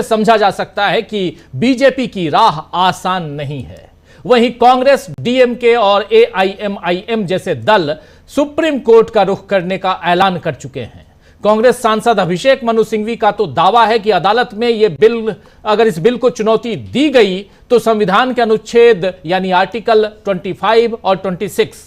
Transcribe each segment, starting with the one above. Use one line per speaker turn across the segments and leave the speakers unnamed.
समझा जा सकता है कि बीजेपी की राह आसान नहीं है। वहीं कांग्रेस, डीएमके और एआईएमआईएम जैसे दल सुप्रीम कोर्ट का रुख करने का ऐलान कर चुके हैं। कांग्रेस सांसद अभिषेक मनु सिंघवी का तो दावा है कि अदालत में यह बिल, अगर इस बिल को चुनौती दी गई तो संविधान के अनुच्छेद यानी आर्टिकल 25 और 26,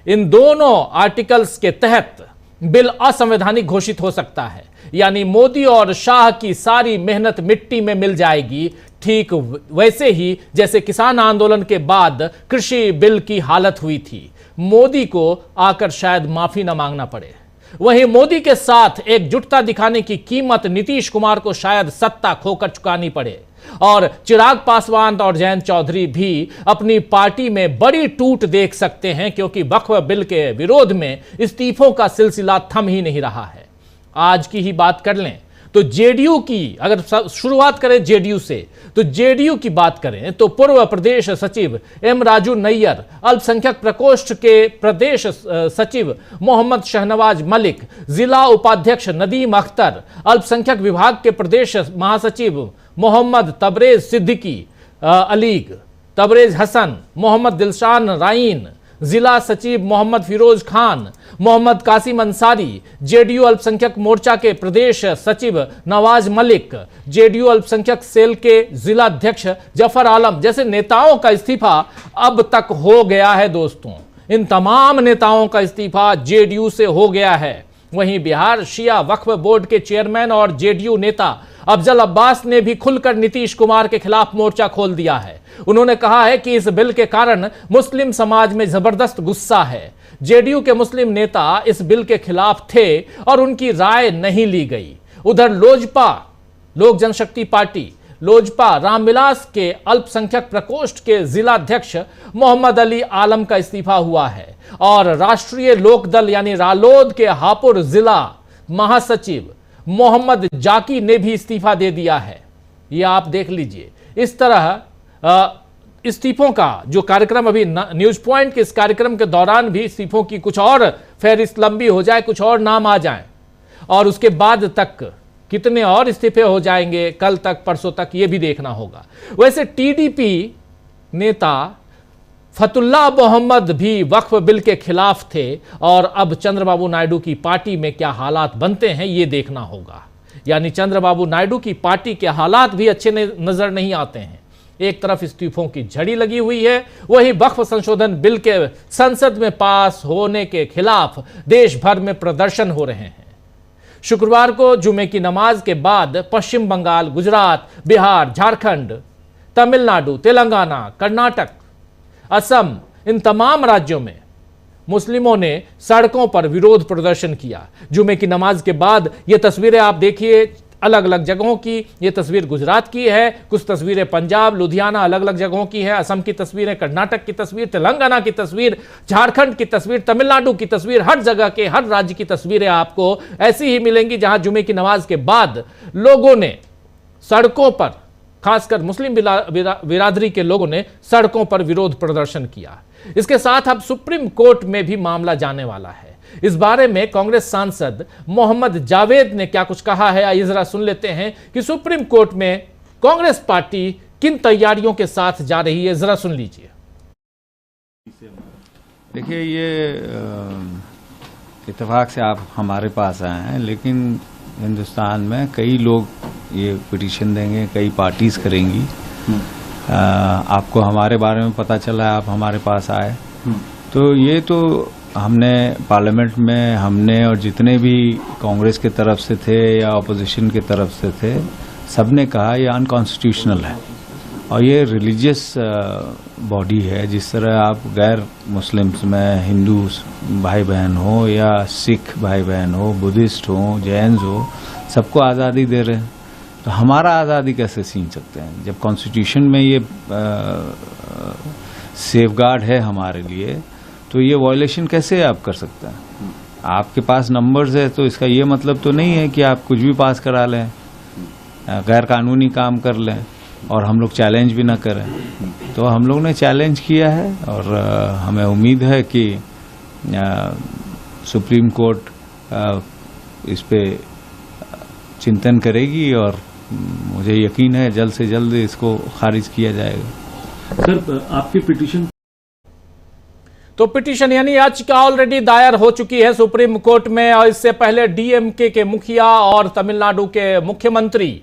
इन दोनों आर्टिकल्स के तहत बिल असंवैधानिक घोषित हो सकता है। यानी मोदी और शाह की सारी मेहनत मिट्टी में मिल जाएगी, ठीक वैसे ही जैसे किसान आंदोलन के बाद कृषि बिल की हालत हुई थी। मोदी को आकर शायद माफी न मांगना पड़े। वहीं मोदी के साथ एकजुटता दिखाने की कीमत नीतीश कुमार को शायद सत्ता खोकर चुकानी पड़े। और चिराग पासवान और जयंत चौधरी भी अपनी पार्टी में बड़ी टूट देख सकते हैं, क्योंकि वक्फ बिल के विरोध में इस्तीफों का सिलसिला थम ही नहीं रहा है। आज की ही बात कर लें तो जेडीयू की, अगर शुरुआत करें जेडीयू से, तो जेडीयू की बात करें तो पूर्व प्रदेश सचिव एम राजू नैयर, अल्पसंख्यक प्रकोष्ठ के प्रदेश सचिव मोहम्मद शहनवाज मलिक, जिला उपाध्यक्ष नदीम अख्तर, अल्पसंख्यक विभाग के प्रदेश महासचिव मोहम्मद तबरेज सिद्दीकी अलीग, तबरेज हसन, मोहम्मद दिलशान राइन, जिला सचिव मोहम्मद फिरोज खान, मोहम्मद कासिम अंसारी, जेडीयू अल्पसंख्यक मोर्चा के प्रदेश सचिव नवाज मलिक, जेडीयू अल्पसंख्यक सेल के जिला अध्यक्ष जफर आलम जैसे नेताओं का इस्तीफा अब तक हो गया है। दोस्तों, इन तमाम नेताओं का इस्तीफा जेडीयू से हो गया है। वहीं बिहार शिया वक्फ बोर्ड के चेयरमैन और जेडीयू नेता अफजल अब्बास ने भी खुलकर नीतीश कुमार के खिलाफ मोर्चा खोल दिया है। उन्होंने कहा है कि इस बिल के कारण मुस्लिम समाज में जबरदस्त गुस्सा है। जेडीयू के मुस्लिम नेता इस बिल के खिलाफ थे और उनकी राय नहीं ली गई। उधर लोजपा, लोक जनशक्ति पार्टी लोजपा रामविलास के अल्पसंख्यक प्रकोष्ठ के जिला अध्यक्ष मोहम्मद अली आलम का इस्तीफा हुआ है और राष्ट्रीय लोकदल यानी रालोद के हापुड़ जिला महासचिव मोहम्मद जाकी ने भी इस्तीफा दे दिया है। यह आप देख लीजिए। इस तरह इस्तीफों का जो कार्यक्रम अभी न्यूज पॉइंट के इस कार्यक्रम के दौरान भी इस्तीफों की कुछ और फहरिस्त लंबी हो जाए, कुछ और नाम आ जाएं और उसके बाद तक कितने और इस्तीफे हो जाएंगे, कल तक परसों तक, यह भी देखना होगा। वैसे टीडीपी नेता फतुल्लाह मोहम्मद भी वक्फ बिल के खिलाफ थे और अब चंद्रबाबू नायडू की पार्टी में क्या हालात बनते हैं ये देखना होगा। यानी चंद्रबाबू नायडू की पार्टी के हालात भी अच्छे नजर नहीं आते हैं। एक तरफ इस्तीफों की झड़ी लगी हुई है, वहीं वक्फ संशोधन बिल के संसद में पास होने के खिलाफ देश भर में प्रदर्शन हो रहे हैं। शुक्रवार को जुमे की नमाज के बाद पश्चिम बंगाल, गुजरात, बिहार, झारखंड, तमिलनाडु, तेलंगाना, कर्नाटक, असम, इन तमाम राज्यों में मुस्लिमों ने सड़कों पर विरोध प्रदर्शन किया। जुमे की नमाज के बाद ये तस्वीरें आप देखिए अलग अलग जगहों की। ये तस्वीर गुजरात की है, कुछ तस्वीरें पंजाब, लुधियाना, अलग अलग जगहों की है, असम की तस्वीरें, कर्नाटक की तस्वीर, तेलंगाना की तस्वीर, झारखंड की तस्वीर, तमिलनाडु की तस्वीर, हर जगह के, हर राज्य की तस्वीरें आपको ऐसी ही मिलेंगी जहां जुमे की नमाज के बाद लोगों ने सड़कों पर, खासकर मुस्लिम बिरादरी के लोगों ने सड़कों पर विरोध प्रदर्शन किया। इसके साथ अब सुप्रीम कोर्ट में भी मामला जाने वाला है। इस बारे में कांग्रेस सांसद मोहम्मद जावेद ने क्या कुछ कहा है, आइए जरा सुन लेते हैं कि सुप्रीम कोर्ट में कांग्रेस पार्टी किन तैयारियों के साथ जा रही है, जरा सुन लीजिए।
देखिए, ये इत्तेफाक से आप हमारे पास आए हैं, लेकिन हिंदुस्तान में कई लोग ये पिटीशन देंगे, कई पार्टीज करेंगी। आपको हमारे बारे में पता चला है, आप हमारे पास आए, तो ये तो हमने पार्लियामेंट में, हमने और जितने भी कांग्रेस के तरफ से थे या अपोजिशन के तरफ से थे, सबने कहा ये अनकॉन्स्टिट्यूशनल है और ये रिलीजियस बॉडी है। जिस तरह आप गैर मुस्लिम्स में हिंदू भाई बहन हो या सिख भाई बहन हो, बुद्धिस्ट हो, जैन हो, सबको आज़ादी दे रहे हैं, तो हमारा आज़ादी कैसे छीन सकते हैं? जब कॉन्स्टिट्यूशन में ये सेफगार्ड है हमारे लिए, तो ये वायलेशन कैसे आप कर सकते हैं? आपके पास नंबर्स है तो इसका ये मतलब तो नहीं है कि आप कुछ भी पास करा लें, गैर कानूनी काम कर लें और हम लोग चैलेंज भी ना करें। तो हम लोग ने चैलेंज किया है और हमें उम्मीद है कि सुप्रीम कोर्ट इस पे चिंतन करेगी और मुझे यकीन है जल्द से जल्द इसको खारिज किया जाएगा।
सर, आपके पिटीशन
तो पिटीशन यानी याचिका ऑलरेडी दायर हो चुकी है सुप्रीम कोर्ट में, और इससे पहले डीएमके के मुखिया और तमिलनाडु के मुख्यमंत्री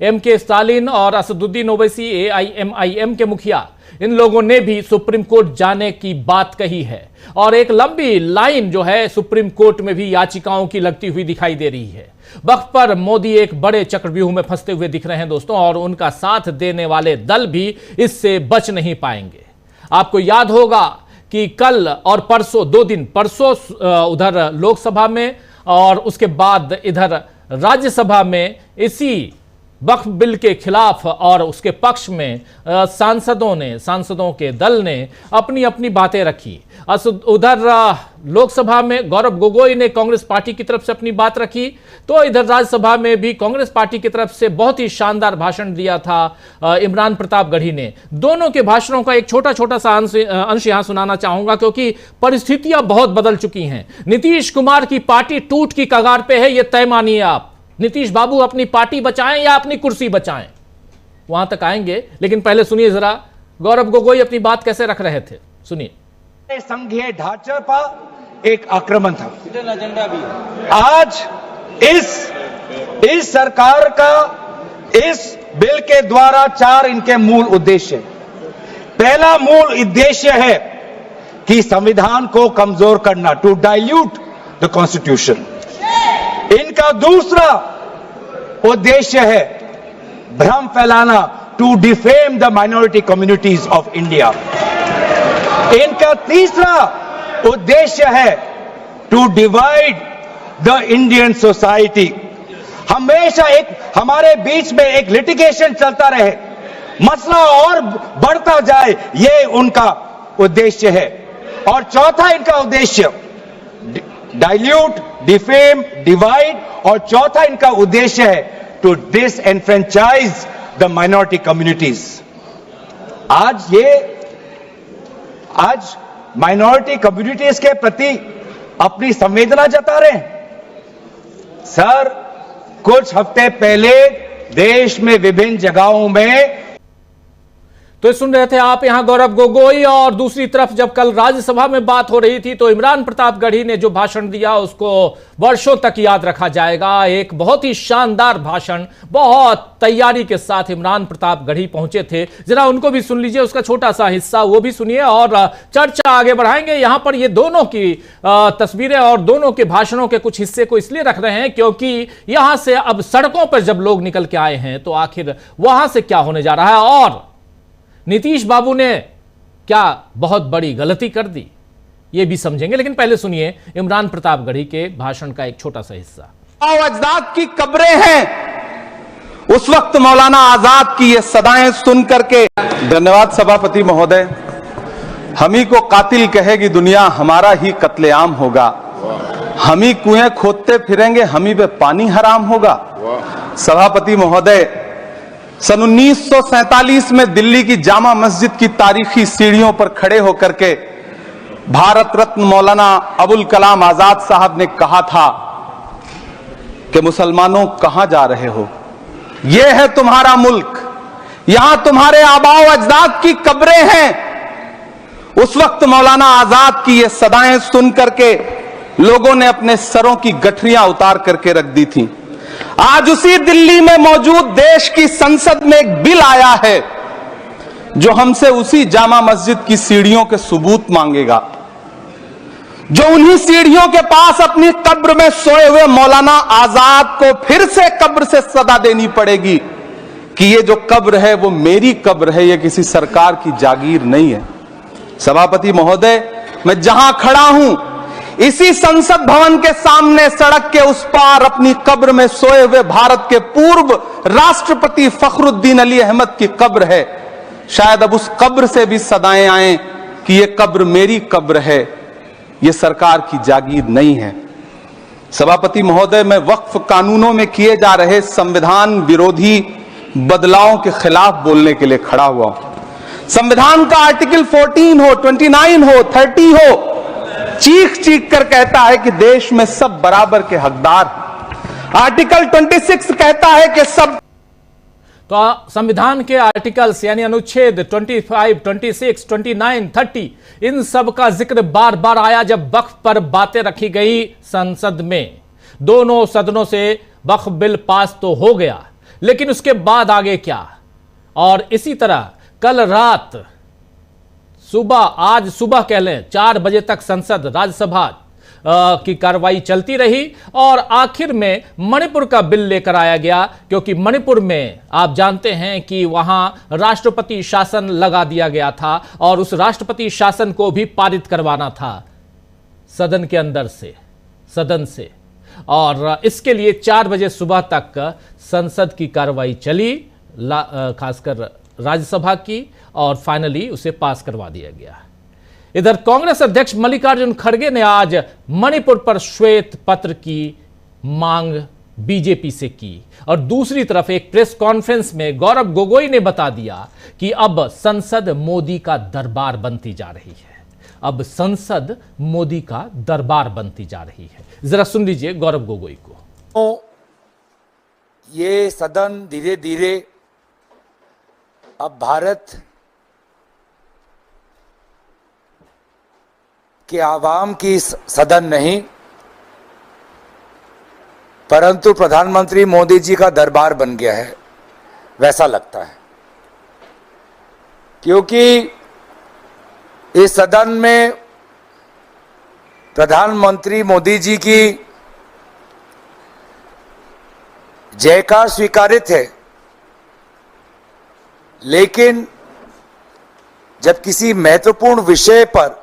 एमके स्टालिन और असदुद्दीन ओवैसी एआईएमआईएम के मुखिया, इन लोगों ने भी सुप्रीम कोर्ट जाने की बात कही है। और एक लंबी लाइन जो है सुप्रीम कोर्ट में भी याचिकाओं की लगती हुई दिखाई दे रही है। वक्त पर मोदी एक बड़े चक्रव्यूह में फंसते हुए दिख रहे हैं दोस्तों, और उनका साथ देने वाले दल भी इससे बच नहीं पाएंगे। आपको याद होगा कि कल और परसों, 2 दिन, परसों उधर लोकसभा में और उसके बाद इधर राज्यसभा में इसी वक्फ बिल के खिलाफ और उसके पक्ष में सांसदों के दल ने अपनी अपनी बातें रखी। उधर लोकसभा में गौरव गोगोई ने कांग्रेस पार्टी की तरफ से अपनी बात रखी, तो इधर राज्यसभा में भी कांग्रेस पार्टी की तरफ से बहुत ही शानदार भाषण दिया था इमरान प्रतापगढ़ी ने। दोनों के भाषणों का एक छोटा छोटा सा अंश यहां सुनाना चाहूंगा, क्योंकि परिस्थितियां बहुत बदल चुकी हैं। नीतीश कुमार की पार्टी टूट की कगार पे है, यह तय मानिए आप। नीतीश बाबू अपनी पार्टी बचाएं या अपनी कुर्सी बचाएं, वहां तक आएंगे, लेकिन पहले सुनिए जरा गौरव गोगोई अपनी बात कैसे रख रहे थे, सुनिए।
संघीय ढांचे पर एक आक्रमण था। आज इस सरकार का इस बिल के द्वारा 4 इनके मूल उद्देश्य है। पहला मूल उद्देश्य है कि संविधान को कमजोर करना, टू डाइल्यूट द कॉन्स्टिट्यूशन। इनका दूसरा उद्देश्य है भ्रम फैलाना, to defame the minority communities of India. इनका तीसरा उद्देश्य है to divide the Indian society. हमेशा हमारे बीच में एक लिटिगेशन चलता रहे, मसला और बढ़ता जाए, ये उनका उद्देश्य है। और चौथा इनका उद्देश्य डाइल्यूट, डिफेम, डिवाइड, और चौथा इनका उद्देश्य है to disenfranchise the minority communities. आज माइनॉरिटी कम्युनिटीज के प्रति अपनी संवेदना जता रहे हैं। सर, कुछ हफ्ते पहले देश में विभिन्न जगहों में
तो सुन रहे थे आप यहां गौरव गोगोई, और दूसरी तरफ जब कल राज्यसभा में बात हो रही थी तो इमरान प्रतापगढ़ी ने जो भाषण दिया उसको वर्षों तक याद रखा जाएगा। एक बहुत ही शानदार भाषण, बहुत तैयारी के साथ इमरान प्रतापगढ़ी पहुंचे थे। जरा उनको भी सुन लीजिए, उसका छोटा सा हिस्सा वो भी सुनिए और चर्चा आगे बढ़ाएंगे। यहां पर ये दोनों की तस्वीरें और दोनों के भाषणों के कुछ हिस्से को इसलिए रख रहे हैं क्योंकि यहां से अब सड़कों पर जब लोग निकल के आए हैं तो आखिर वहां से क्या होने जा रहा है, और नीतीश बाबू ने क्या बहुत बड़ी गलती कर दी, यह भी समझेंगे। लेकिन पहले सुनिए इमरान प्रतापगढ़ी के भाषण का एक छोटा सा हिस्सा।
अजदाद की कब्रें हैं, उस वक्त मौलाना आजाद की ये सदाएं सुन करके। धन्यवाद सभापति महोदय। हम ही को कातिल कहेगी दुनिया, हमारा ही कत्लेआम होगा। हम ही कुएं खोदते फिरेंगे, हम ही पे पानी हराम होगा। सभापति महोदय, सन 1947 में दिल्ली की जामा मस्जिद की तारीखी सीढ़ियों पर खड़े होकर के भारत रत्न मौलाना अबुल कलाम आजाद साहब ने कहा था कि मुसलमानों कहां जा रहे हो, यह है तुम्हारा मुल्क, यहां तुम्हारे आबाओ अजदाद की कब्रें हैं। उस वक्त मौलाना आजाद की ये सदाएं सुन करके लोगों ने अपने सरों की गठरियां उतार करके रख दी थी। आज उसी दिल्ली में मौजूद देश की संसद में एक बिल आया है जो हमसे उसी जामा मस्जिद की सीढ़ियों के सबूत मांगेगा, जो उन्हीं सीढ़ियों के पास अपनी कब्र में सोए हुए मौलाना आजाद को फिर से कब्र से सदा देनी पड़ेगी कि ये जो कब्र है वो मेरी कब्र है, ये किसी सरकार की जागीर नहीं है। सभापति महोदय, मैं जहां खड़ा हूं इसी संसद भवन के सामने सड़क के उस पार अपनी कब्र में सोए हुए भारत के पूर्व राष्ट्रपति फखरुद्दीन अली अहमद की कब्र है। शायद अब उस कब्र से भी सदाएं आए कि यह कब्र मेरी कब्र है, यह सरकार की जागीर नहीं है। सभापति महोदय, मैं वक्फ कानूनों में किए जा रहे संविधान विरोधी बदलावों के खिलाफ बोलने के लिए खड़ा हुआ हूं। संविधान का आर्टिकल 14 हो, 29 हो, 30 हो, चीख चीख कर कहता है कि देश में सब बराबर के हकदार। आर्टिकल 26 कहता है कि सब
तो संविधान के आर्टिकल्स यानी अनुच्छेद 25, 26, 29, 30 इन सब का जिक्र बार बार आया जब वक्फ पर बातें रखी गई संसद में। दोनों सदनों से वक्फ बिल पास तो हो गया, लेकिन उसके बाद आगे क्या? और इसी तरह कल रात आज सुबह कह लें 4 बजे तक संसद राज्यसभा की कार्रवाई चलती रही और आखिर में मणिपुर का बिल लेकर आया गया, क्योंकि मणिपुर में आप जानते हैं कि वहां राष्ट्रपति शासन लगा दिया गया था और उस राष्ट्रपति शासन को भी पारित करवाना था सदन के अंदर से, सदन से। और इसके लिए 4 बजे सुबह तक संसद की कार्रवाई चली, खासकर राज्यसभा की, और फाइनली उसे पास करवा दिया गया। इधर कांग्रेस अध्यक्ष मल्लिकार्जुन खड़गे ने आज मणिपुर पर श्वेत पत्र की मांग बीजेपी से की और दूसरी तरफ एक प्रेस कॉन्फ्रेंस में गौरव गोगोई ने बता दिया कि अब संसद मोदी का दरबार बनती जा रही है। अब संसद मोदी का दरबार बनती जा रही है। जरा सुन लीजिए गौरव गोगोई को।
तो ये सदन धीरे धीरे अब भारत के आवाम की सदन नहीं, परंतु प्रधानमंत्री मोदी जी का दरबार बन गया है, वैसा लगता है। क्योंकि इस सदन में प्रधानमंत्री मोदी जी की जयकार स्वीकारित है, लेकिन जब किसी महत्वपूर्ण विषय पर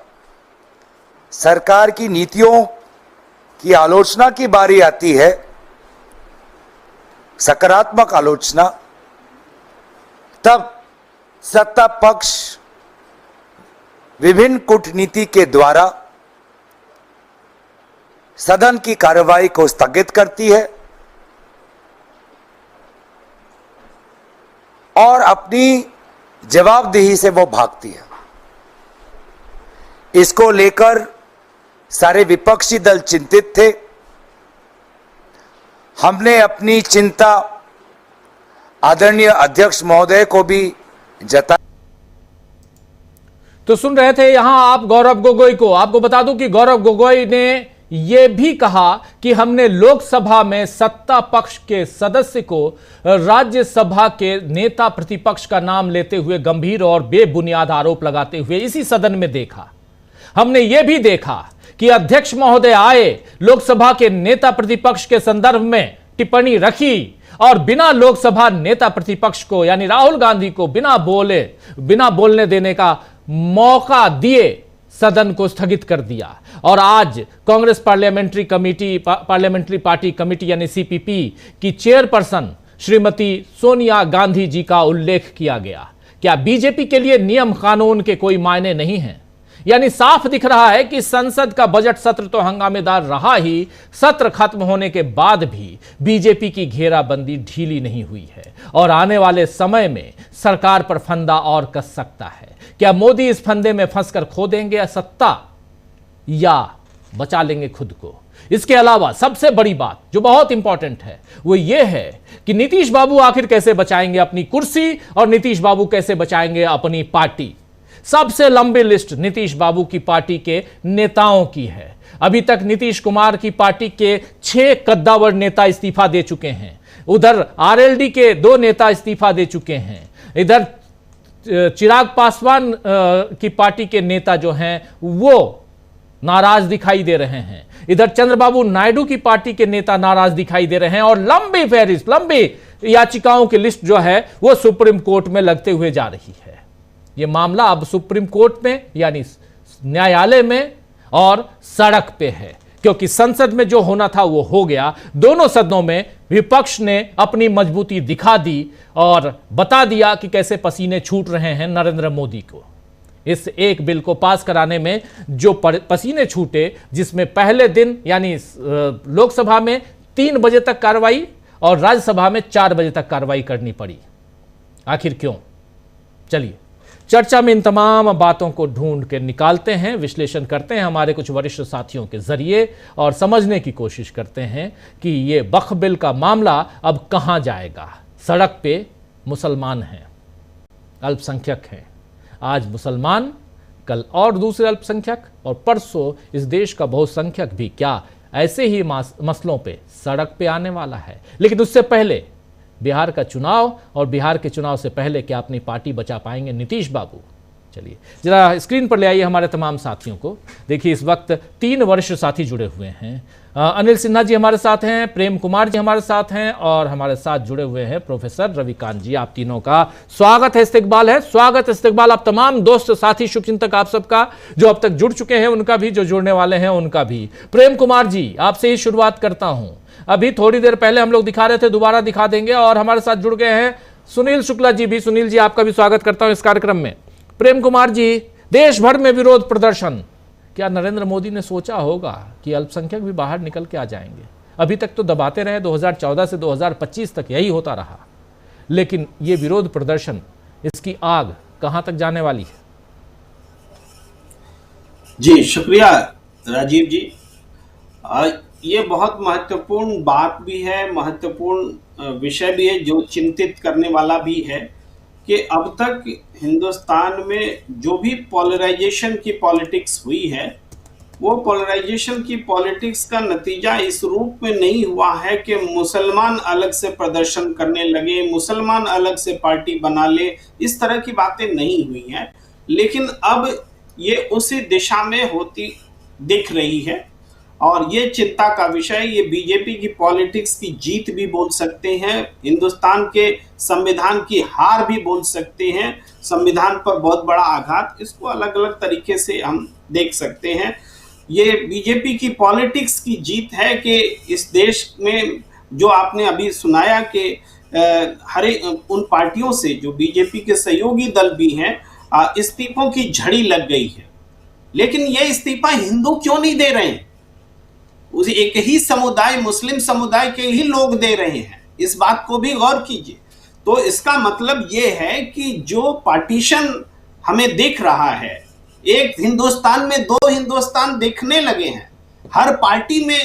सरकार की नीतियों की आलोचना की बारी आती है, सकारात्मक आलोचना, तब सत्ता पक्ष विभिन्न कूटनीति के द्वारा सदन की कार्रवाई को स्थगित करती है और अपनी जवाबदेही से वो भागती है। इसको लेकर सारे विपक्षी दल चिंतित थे। हमने अपनी चिंता आदरणीय अध्यक्ष महोदय को भी जताई।
तो सुन रहे थे यहां आप गौरव गोगोई को। आपको बता दूं कि गौरव गोगोई ने यह भी कहा कि हमने लोकसभा में सत्ता पक्ष के सदस्य को राज्यसभा के नेता प्रतिपक्ष का नाम लेते हुए गंभीर और बेबुनियाद आरोप लगाते हुए इसी सदन में देखा। हमने यह भी देखा कि अध्यक्ष महोदय आए, लोकसभा के नेता प्रतिपक्ष के संदर्भ में टिप्पणी रखी और बिना लोकसभा नेता प्रतिपक्ष को यानी राहुल गांधी को बिना बोलने देने का मौका दिए सदन को स्थगित कर दिया। और आज कांग्रेस पार्लियामेंट्री पार्टी कमेटी यानी सीपीपी की चेयरपर्सन श्रीमती सोनिया गांधी जी का उल्लेख किया गया। क्या बीजेपी के लिए नियम कानून के कोई मायने नहीं हैं? यानी साफ दिख रहा है कि संसद का बजट सत्र तो हंगामेदार रहा ही, सत्र खत्म होने के बाद भी बीजेपी की घेराबंदी ढीली नहीं हुई है और आने वाले समय में सरकार पर फंदा और कस सकता है। क्या मोदी इस फंदे में फंसकर खो देंगे सत्ता या बचा लेंगे खुद को? इसके अलावा सबसे बड़ी बात जो बहुत इंपॉर्टेंट है वो ये है कि नीतीश बाबू आखिर कैसे बचाएंगे अपनी कुर्सी और नीतीश बाबू कैसे बचाएंगे अपनी पार्टी। सबसे लंबी लिस्ट नीतीश बाबू की पार्टी के नेताओं की है। अभी तक नीतीश कुमार की पार्टी के 6 कद्दावर नेता इस्तीफा दे चुके हैं। उधर आरएलडी के 2 नेता इस्तीफा दे चुके हैं। इधर चिराग पासवान की पार्टी के नेता जो हैं वो नाराज दिखाई दे रहे हैं। इधर चंद्रबाबू नायडू की पार्टी के नेता नाराज दिखाई दे रहे हैं और लंबी याचिकाओं की लिस्ट जो है वो सुप्रीम कोर्ट में लगते हुए जा रही है। यह मामला अब सुप्रीम कोर्ट में यानी न्यायालय में और सड़क पे है, क्योंकि संसद में जो होना था वो हो गया। दोनों सदनों में विपक्ष ने अपनी मजबूती दिखा दी और बता दिया कि कैसे पसीने छूट रहे हैं नरेंद्र मोदी को। इस एक बिल को पास कराने में जो पसीने छूटे, जिसमें पहले दिन यानी लोकसभा में 3 बजे तक कार्रवाई और राज्यसभा में 4 बजे तक कार्रवाई करनी पड़ी। आखिर क्यों? चलिए चर्चा में इन तमाम बातों को ढूंढ के निकालते हैं, विश्लेषण करते हैं हमारे कुछ वरिष्ठ साथियों के जरिए और समझने की कोशिश करते हैं कि ये वक्फ बिल का मामला अब कहां जाएगा, सड़क पे मुसलमान हैं, अल्पसंख्यक हैं। आज मुसलमान, कल और दूसरे अल्पसंख्यक और परसों इस देश का बहुसंख्यक भी क्या ऐसे ही मसलों पे सड़क पे आने वाला है। लेकिन उससे पहले बिहार का चुनाव, और बिहार के चुनाव से पहले क्या अपनी पार्टी बचा पाएंगे नीतीश बाबू? चलिए जरा स्क्रीन पर ले आइए हमारे तमाम साथियों को। देखिए इस वक्त 3 वरिष्ठ साथी जुड़े हुए हैं। अनिल सिन्हा जी हमारे साथ हैं, प्रेम कुमार जी हमारे साथ हैं और हमारे साथ जुड़े हुए हैं प्रोफेसर रविकांत जी। आप तीनों का स्वागत है, इस्तकबाल है, स्वागत इस्तकबाल आप तमाम दोस्त साथी शुभचिंतक आप सबका, जो अब तक जुड़ चुके हैं उनका भी, जो जुड़ने वाले हैं उनका भी। प्रेम कुमार जी आपसे ही शुरुआत करता हूं। अभी थोड़ी देर पहले हम लोग दिखा रहे थे, दोबारा दिखा देंगे, और हमारे साथ जुड़ गए हैं सुनील शुक्ला जी भी। सुनील जी आपका भी स्वागत करता हूं इस कार्यक्रम में। प्रेम कुमार जी, देश भर में विरोध प्रदर्शन, क्या नरेंद्र मोदी ने सोचा होगा कि अल्पसंख्यक भी बाहर निकल के आ जाएंगे? अभी तक तो दबाते रहे, 2014 से 2025 तक यही होता रहा, लेकिन ये विरोध प्रदर्शन, इसकी आग कहां तक जाने वाली है?
जी शुक्रिया राजीव जी। ये बहुत महत्वपूर्ण बात भी है, महत्वपूर्ण विषय भी है, जो चिंतित करने वाला भी है कि अब तक हिंदुस्तान में जो भी पोलराइजेशन की पॉलिटिक्स हुई है, वो पोलराइजेशन की पॉलिटिक्स का नतीजा इस रूप में नहीं हुआ है कि मुसलमान अलग से प्रदर्शन करने लगे, मुसलमान अलग से पार्टी बना ले, इस तरह की बातें नहीं हुई हैं। लेकिन अब ये उसी दिशा में होती दिख रही है और ये चिंता का विषय, ये बीजेपी की पॉलिटिक्स की जीत भी बोल सकते हैं, हिंदुस्तान के संविधान की हार भी बोल सकते हैं, संविधान पर बहुत बड़ा आघात, इसको अलग अलग तरीके से हम देख सकते हैं। ये बीजेपी की पॉलिटिक्स की जीत है कि इस देश में, जो आपने अभी सुनाया कि हर उन पार्टियों से जो बीजेपी के सहयोगी दल भी हैं, इस्तीफों की झड़ी लग गई है। लेकिन ये इस्तीफा हिंदू क्यों नहीं दे रहे हैं? उस एक ही समुदाय, मुस्लिम समुदाय के ही लोग दे रहे हैं, इस बात को भी गौर कीजिए। तो इसका मतलब ये है कि जो पार्टीशन हमें दिख रहा है, एक हिंदुस्तान में 2 हिंदुस्तान दिखने लगे हैं, हर पार्टी में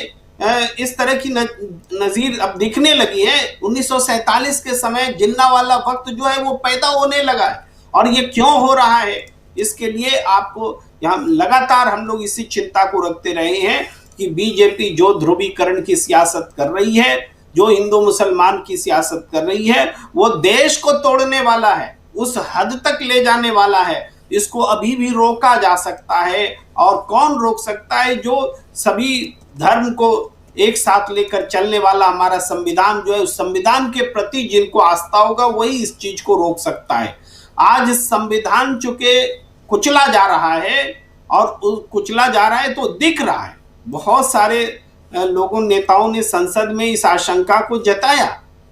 इस तरह की नजीर अब दिखने लगी है। 1947 के समय जिन्ना वाला वक्त जो है वो पैदा होने लगा है। और ये क्यों हो रहा है, इसके लिए आपको यहाँ लगातार हम लोग इसी चिंता को रखते रहे हैं कि बीजेपी जो ध्रुवीकरण की सियासत कर रही है, जो हिंदू मुसलमान की सियासत कर रही है, वो देश को तोड़ने वाला है, उस हद तक ले जाने वाला है। इसको अभी भी रोका जा सकता है, और कौन रोक सकता है? जो सभी धर्म को एक साथ लेकर चलने वाला हमारा संविधान जो है, उस संविधान के प्रति जिनको आस्था होगा वही इस चीज को रोक सकता है। आज संविधान चूंकि कुचला जा रहा है, और कुचला जा रहा है तो दिख रहा है। बहुत सारे लोगों, नेताओं ने संसद में इस आशंका को जताया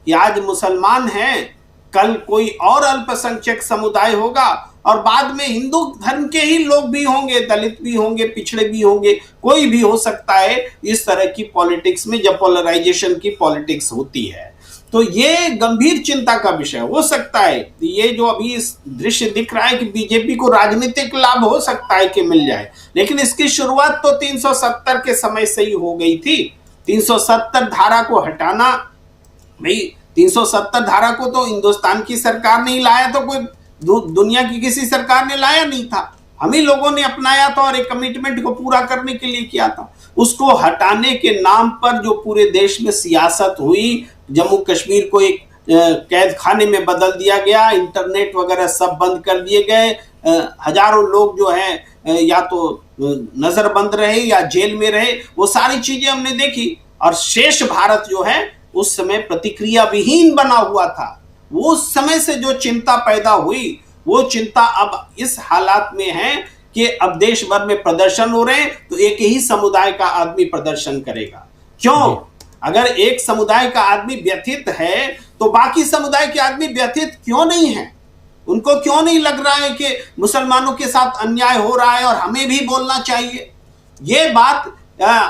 कि आज मुसलमान हैं, कल कोई और अल्पसंख्यक समुदाय होगा, और बाद में हिंदू धर्म के ही लोग भी होंगे, दलित भी होंगे, पिछड़े भी होंगे, कोई भी हो सकता है इस तरह की पॉलिटिक्स में, जब पोलराइजेशन की पॉलिटिक्स होती है। तो ये गंभीर चिंता का विषय हो सकता है। ये जो अभी इस दृश्य दिख रहा है कि बीजेपी को राजनीतिक लाभ हो सकता है कि मिल जाए, लेकिन इसकी शुरुआत तो 370 के समय से ही हो गई थी। 370 धारा को हटाना, भाई 370 धारा को तो हिंदुस्तान की सरकार नहीं लाया, तो कोई दुनिया की किसी सरकार ने लाया नहीं था, हम ही लोगों ने अपनाया था और एक कमिटमेंट को पूरा करने के लिए किया था। उसको हटाने के नाम पर जो पूरे देश में सियासत हुई, जम्मू कश्मीर को एक कैद खाने में बदल दिया गया, इंटरनेट वगैरह सब बंद कर दिए गए, हजारों लोग जो हैं या तो नजरबंद रहे या जेल में रहे, वो सारी चीजें हमने देखी। और शेष भारत जो है उस समय प्रतिक्रिया विहीन बना हुआ था। वो उस समय से जो चिंता पैदा हुई, वो चिंता अब इस हालात में है कि अब देश भर में प्रदर्शन हो रहे हैं, तो एक ही समुदाय का आदमी प्रदर्शन करेगा। क्यों? अगर एक समुदाय का आदमी व्यथित है, तो बाकी समुदाय के आदमी व्यथित क्यों नहीं है? उनको क्यों नहीं लग रहा है कि मुसलमानों के साथ अन्याय हो रहा है और हमें भी बोलना चाहिए? ये बात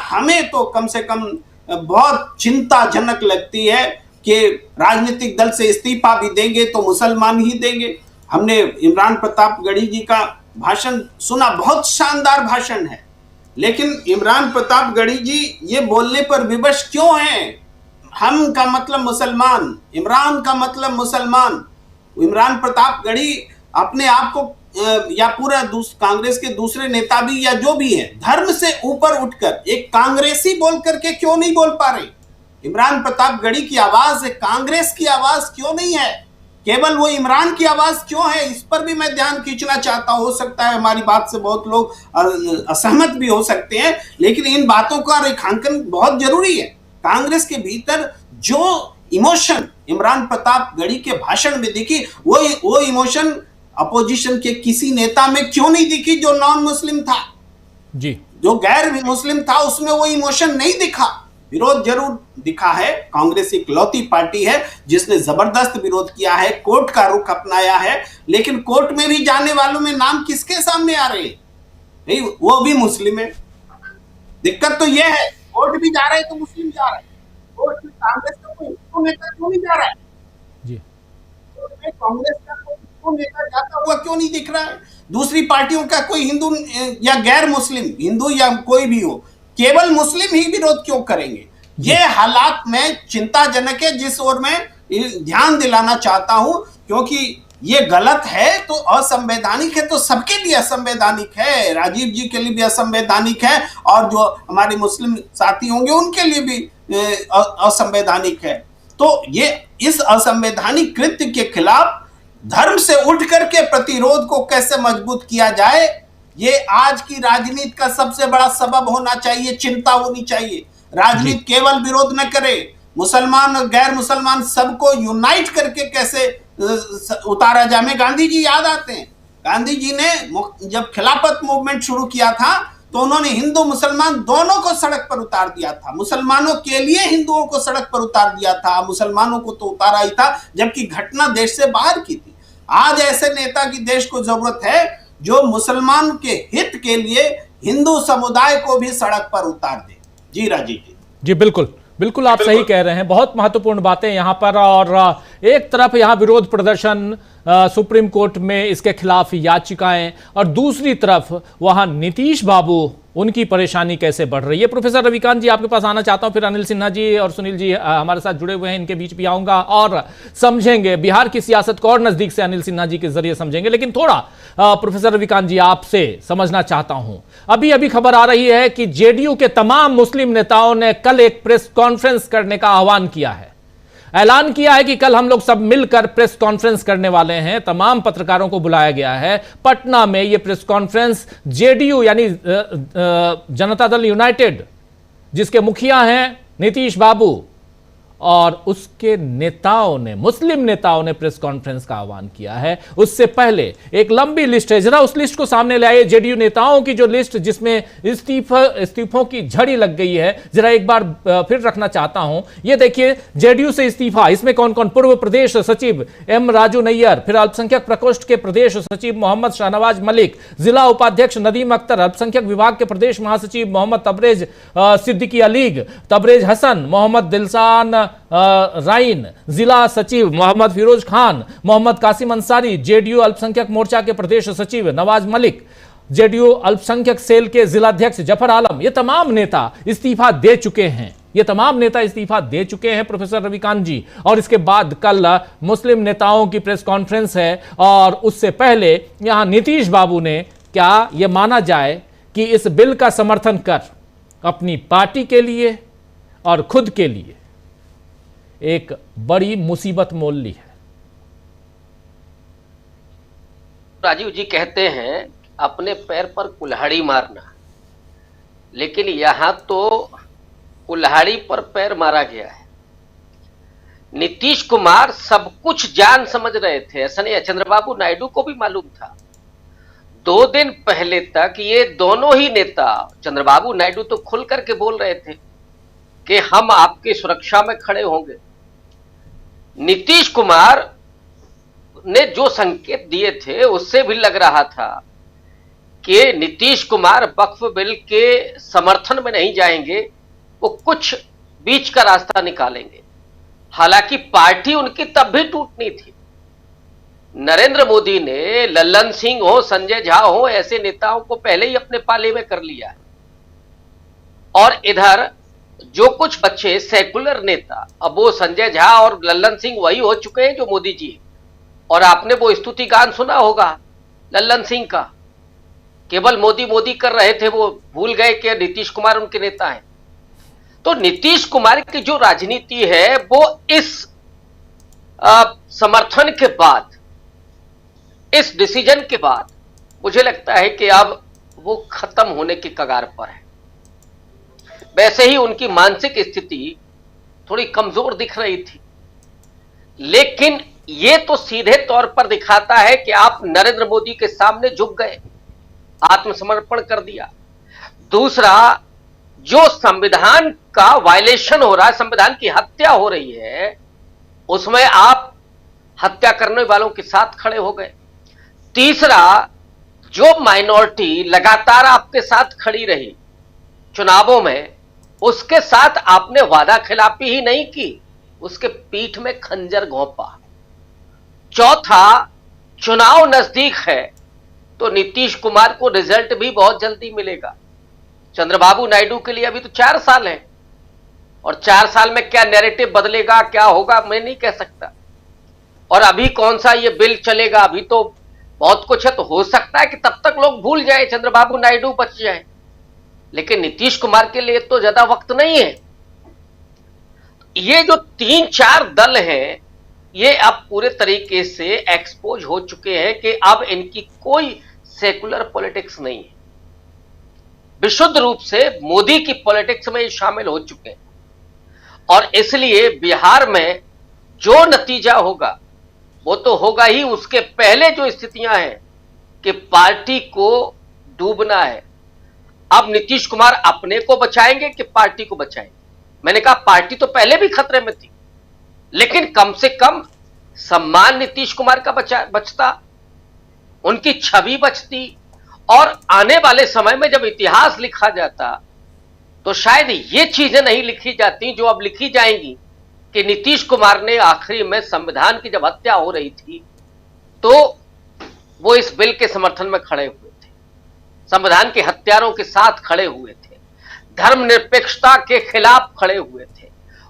हमें तो कम से कम बहुत चिंताजनक लगती है कि राजनीतिक दल से इस्तीफा भी देंगे तो मुसलमान ही देंगे। हमने इमरान प्रतापगढ़ी जी का भाषण सुना, बहुत शानदार भाषण है, लेकिन इमरान प्रतापगढ़ी जी ये बोलने पर विवश क्यों हैं? हम का मतलब मुसलमान, इमरान का मतलब मुसलमान। इमरान प्रतापगढ़ी अपने आप को या पूरा कांग्रेस के दूसरे नेता भी या जो भी है धर्म से ऊपर उठकर एक कांग्रेसी बोल करके क्यों नहीं बोल पा रहे? इमरान प्रतापगढ़ी की आवाज कांग्रेस की आवाज क्यों नहीं है? केवल वो इमरान की आवाज क्यों है? इस पर भी मैं ध्यान खींचना चाहता हूं। हो सकता है हमारी बात से बहुत लोग असहमत भी हो सकते हैं, लेकिन इन बातों का रेखांकन बहुत जरूरी है। कांग्रेस के भीतर जो इमोशन इमरान प्रतापगढ़ी के भाषण में दिखी, वो इमोशन अपोजिशन के किसी नेता में क्यों नहीं दिखी जो नॉन मुस्लिम था
जी,
जो गैर मुस्लिम था उसमें वो इमोशन नहीं दिखा। विरोध जरूर दिखा है। कांग्रेस एक लौती पार्टी है जिसने जबरदस्त विरोध किया है, कोर्ट का रुख अपनाया है, लेकिन कोर्ट में भी जाने वालों में नाम किसके सामने आ रहे हैं? नहीं, वो भी मुस्लिम है। दिक्कत तो ये है, कोर्ट भी जा रहे हैं तो मुस्लिम जा रहा है, कोर्ट में कांग्रेस का कोई हिंदू नेता क्यों नहीं जा रहा है?
जी,
कांग्रेस का कोई हिंदू नेता जाता हुआ क्यों नहीं दिख रहा है? दूसरी पार्टियों का कोई हिंदू या गैर मुस्लिम, हिंदू या कोई भी हो, केवल मुस्लिम ही विरोध क्यों करेंगे? ये हालात में चिंताजनक है, जिस ओर मैं ध्यान दिलाना चाहता हूं, क्योंकि ये गलत है तो असंवैधानिक है, तो सबके लिए असंवैधानिक है। राजीव जी के लिए भी असंवैधानिक है और जो हमारे मुस्लिम साथी होंगे उनके लिए भी असंवैधानिक है। तो ये इस असंवैधानिक कृत्य के खिलाफ धर्म से उठ करके प्रतिरोध को कैसे मजबूत किया जाए, ये आज की राजनीति का सबसे बड़ा सबब होना चाहिए, चिंता होनी चाहिए। राजनीति केवल विरोध न करे, मुसलमान और गैर मुसलमान सबको यूनाइट करके कैसे उतारा जाए। हमें गांधी जी याद आते हैं। गांधी जी ने जब खिलाफत मूवमेंट शुरू किया था तो उन्होंने हिंदू मुसलमान दोनों को सड़क पर उतार दिया था। मुसलमानों के लिए हिंदुओं को सड़क पर उतार दिया था, मुसलमानों को तो उतारा ही था, जबकि घटना देश से बाहर की थी। आज ऐसे नेता की देश को जरूरत है जो मुसलमान के हित के लिए हिंदू समुदाय को भी सड़क पर उतार दे। जी राजीव जी।
जी बिल्कुल बिल्कुल, आप सही कह रहे हैं। बहुत महत्वपूर्ण बातें यहां पर। और एक तरफ यहां विरोध प्रदर्शन, सुप्रीम कोर्ट में इसके खिलाफ याचिकाएं, और दूसरी तरफ वहां नीतीश बाबू, उनकी परेशानी कैसे बढ़ रही है। प्रोफेसर रविकांत जी, आपके पास आना चाहता हूं, फिर अनिल सिन्हा जी और सुनील जी हमारे साथ जुड़े हुए हैं, इनके बीच भी आऊंगा और समझेंगे बिहार की सियासत को और नजदीक से अनिल सिन्हा जी के जरिए समझेंगे। लेकिन थोड़ा प्रोफेसर रविकांत जी आपसे समझना चाहता हूं। अभी अभी खबर आ रही है कि जेडीयू के तमाम मुस्लिम नेताओं ने कल एक प्रेस कॉन्फ्रेंस करने का आह्वान किया है, ऐलान किया है कि कल हम लोग सब मिलकर प्रेस कॉन्फ्रेंस करने वाले हैं। तमाम पत्रकारों को बुलाया गया है। पटना में यह प्रेस कॉन्फ्रेंस जेडीयू यानी जनता दल यूनाइटेड, जिसके मुखिया हैं नीतीश बाबू, और उसके नेताओं ने, मुस्लिम नेताओं ने प्रेस कॉन्फ्रेंस का आह्वान किया है। उससे पहले एक लंबी लिस्ट है, जरा उस लिस्ट को सामने ले आइए, जेडीयू नेताओं की जो लिस्ट जिसमें इस्तीफों की झड़ी लग गई है, जरा एक बार फिर रखना चाहता हूं। ये देखिए, जेडीयू से इस्तीफा, इसमें कौन कौन? पूर्व प्रदेश सचिव एम राजू नैयर, फिर अल्पसंख्यक प्रकोष्ठ के प्रदेश सचिव मोहम्मद शाहनवाज मलिक, जिला उपाध्यक्ष नदीम अख्तर, अल्पसंख्यक विभाग के प्रदेश महासचिव मोहम्मद तबरेज सिद्दीकी अलीग, तबरेज हसन, मोहम्मद दिलसान राइन, जिला सचिव मोहम्मद फिरोज खान, मोहम्मद कासिम अंसारी, जेडीयू अल्पसंख्यक मोर्चा के प्रदेश सचिव नवाज मलिक, जेडीयू अल्पसंख्यक सेल के जिलाध्यक्ष जफर आलम, ये तमाम नेता इस्तीफा दे चुके हैं। ये तमाम नेता इस्तीफा दे चुके हैं प्रोफेसर रविकांत जी। और इसके बाद कल मुस्लिम नेताओं की प्रेस कॉन्फ्रेंस है, और उससे पहले यहां नीतीश बाबू ने, क्या यह माना जाए कि इस बिल का समर्थन कर अपनी पार्टी के लिए और खुद के लिए एक बड़ी मुसीबत मोल ली है।
राजीव जी कहते हैं अपने पैर पर कुल्हाड़ी मारना, लेकिन यहां तो कुल्हाड़ी पर पैर मारा गया है। नीतीश कुमार सब कुछ जान समझ रहे थे, ऐसा नहीं है, चंद्रबाबू नायडू को भी मालूम था। 2 दिन पहले तक ये दोनों ही नेता, चंद्रबाबू नायडू तो खुल करके बोल रहे थे कि हम आपकी सुरक्षा में खड़े होंगे। नीतीश कुमार ने जो संकेत दिए थे उससे भी लग रहा था कि नीतीश कुमार वक्फ बिल के समर्थन में नहीं जाएंगे, वो कुछ बीच का रास्ता निकालेंगे। हालांकि पार्टी उनकी तब भी टूटनी थी। नरेंद्र मोदी ने लल्लन सिंह हो, संजय झा हो, ऐसे नेताओं को पहले ही अपने पाले में कर लिया है। और इधर जो कुछ बच्चे सेकुलर नेता, अब वो संजय झा और लल्लन सिंह वही हो चुके हैं जो मोदी जी। और आपने वो स्तुति गान सुना होगा लल्लन सिंह का, केवल मोदी मोदी कर रहे थे, वो भूल गए कि नीतीश कुमार उनके नेता हैं। तो नीतीश कुमार की जो राजनीति है वो इस समर्थन के बाद, इस डिसीजन के बाद मुझे लगता है कि अब वो खत्म होने की कगार पर है। वैसे ही उनकी मानसिक स्थिति थोड़ी कमजोर दिख रही थी, लेकिन ये तो सीधे तौर पर दिखाता है कि आप नरेंद्र मोदी के सामने झुक गए, आत्मसमर्पण कर दिया। दूसरा, जो संविधान का वायलेशन हो रहा है, संविधान की हत्या हो रही है, उसमें आप हत्या करने वालों के साथ खड़े हो गए। तीसरा, जो माइनॉरिटी लगातार आपके साथ खड़ी रही चुनावों में, उसके साथ आपने वादा खिलाफी ही नहीं की, उसके पीठ में खंजर घोंपा। चौथा, चुनाव नजदीक है तो नीतीश कुमार को रिजल्ट भी बहुत जल्दी मिलेगा। चंद्रबाबू नायडू के लिए अभी तो 4 साल है, और 4 साल में क्या नैरेटिव बदलेगा, क्या होगा, मैं नहीं कह सकता। और अभी कौन सा ये बिल चलेगा, अभी तो बहुत कुछ है, तो हो सकता है कि तब तक लोग भूल जाए, चंद्रबाबू नायडू बच जाए, लेकिन नीतीश कुमार के लिए तो ज्यादा वक्त नहीं है। ये जो 3-4 दल हैं, ये अब पूरे तरीके से एक्सपोज हो चुके हैं कि अब इनकी कोई सेकुलर पॉलिटिक्स नहीं है, विशुद्ध रूप से मोदी की पॉलिटिक्स में ये शामिल हो चुके हैं। और इसलिए बिहार में जो नतीजा होगा वो तो होगा ही, उसके पहले जो स्थितियां हैं कि पार्टी को डूबना है। अब नीतीश कुमार अपने को बचाएंगे कि पार्टी को बचाएंगे? मैंने कहा पार्टी तो पहले भी खतरे में थी, लेकिन कम से कम सम्मान नीतीश कुमार का बचता, उनकी छवि बचती, और आने वाले समय में जब इतिहास लिखा जाता तो शायद ये चीजें नहीं लिखी जाती जो अब लिखी जाएंगी कि नीतीश कुमार ने आखिरी में संविधान की जब हत्या हो रही थी तो वो इस बिल के समर्थन में खड़े हुए थे, संविधान के हत्यारों के साथ खड़े हुए थे, धर्मनिरपेक्षता के खिलाफ खड़े हुए थे,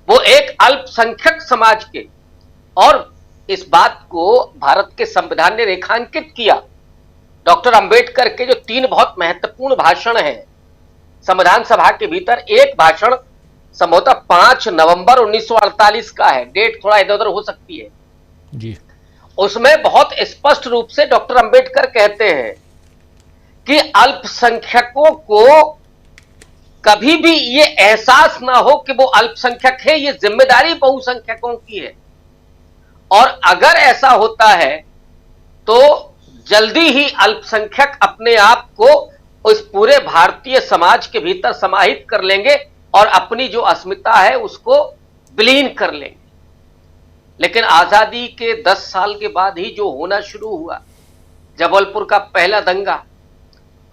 वो एक अल्पसंख्यक समाज के। और इस बात को भारत के संविधान ने रेखांकित किया। डॉक्टर अंबेडकर के जो 3 बहुत महत्वपूर्ण भाषण हैं संविधान सभा के भीतर, एक भाषण संभवतः 5 नवंबर 1948 का है, डेट थोड़ा इधर उधर हो सकती है
जी।
उसमें बहुत स्पष्ट रूप से डॉक्टर अंबेडकर कहते हैं कि अल्पसंख्यकों को कभी भी ये एहसास ना हो कि वो अल्पसंख्यक है, ये जिम्मेदारी बहुसंख्यकों की है। और अगर ऐसा होता है तो जल्दी ही अल्पसंख्यक अपने आप को उस पूरे भारतीय समाज के भीतर समाहित कर लेंगे और अपनी जो अस्मिता है उसको विलीन कर लेंगे। लेकिन आजादी के 10 साल के बाद ही जो होना शुरू हुआ, जबलपुर का पहला दंगा,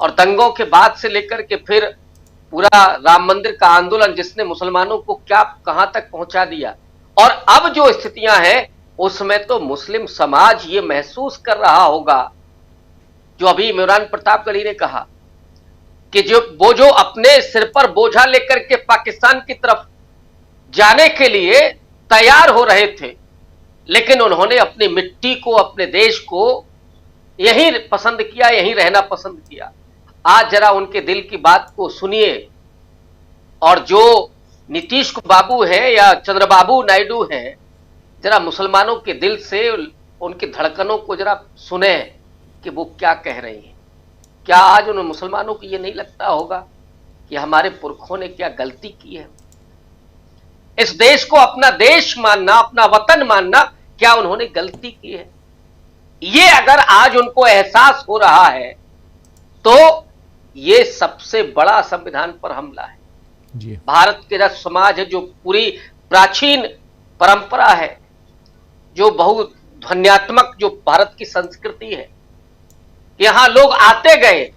और दंगों के बाद से लेकर के फिर पूरा राम मंदिर का आंदोलन जिसने मुसलमानों को क्या कहां तक पहुंचा दिया, और अब जो स्थितियां हैं उसमें तो मुस्लिम समाज ये महसूस कर रहा होगा, जो अभी इमरान प्रतापगढ़ी ने कहा कि वो जो अपने सिर पर बोझा लेकर के पाकिस्तान की तरफ जाने के लिए तैयार हो रहे थे, लेकिन उन्होंने अपनी मिट्टी को, अपने देश को यहीं पसंद किया, यहीं रहना पसंद किया। आज जरा उनके दिल की बात को सुनिए, और जो नीतीश बाबू हैं या चंद्रबाबू नायडू हैं, जरा मुसलमानों के दिल से उनकी धड़कनों को जरा सुने कि वो क्या कह रही हैं। क्या आज उन मुसलमानों को ये नहीं लगता होगा कि हमारे पुरखों ने क्या गलती की है? इस देश को अपना देश मानना, अपना वतन मानना, क्या उन्होंने गलती की है? ये अगर आज उनको एहसास हो रहा है तो ये सबसे बड़ा संविधान पर हमला है
जी। भारत
भारत के जो समाज है, जो पूरी प्राचीन परंपरा है, जो बहुध्वन्यात्मक जो भारत की संस्कृति है, यहां लोग आते गए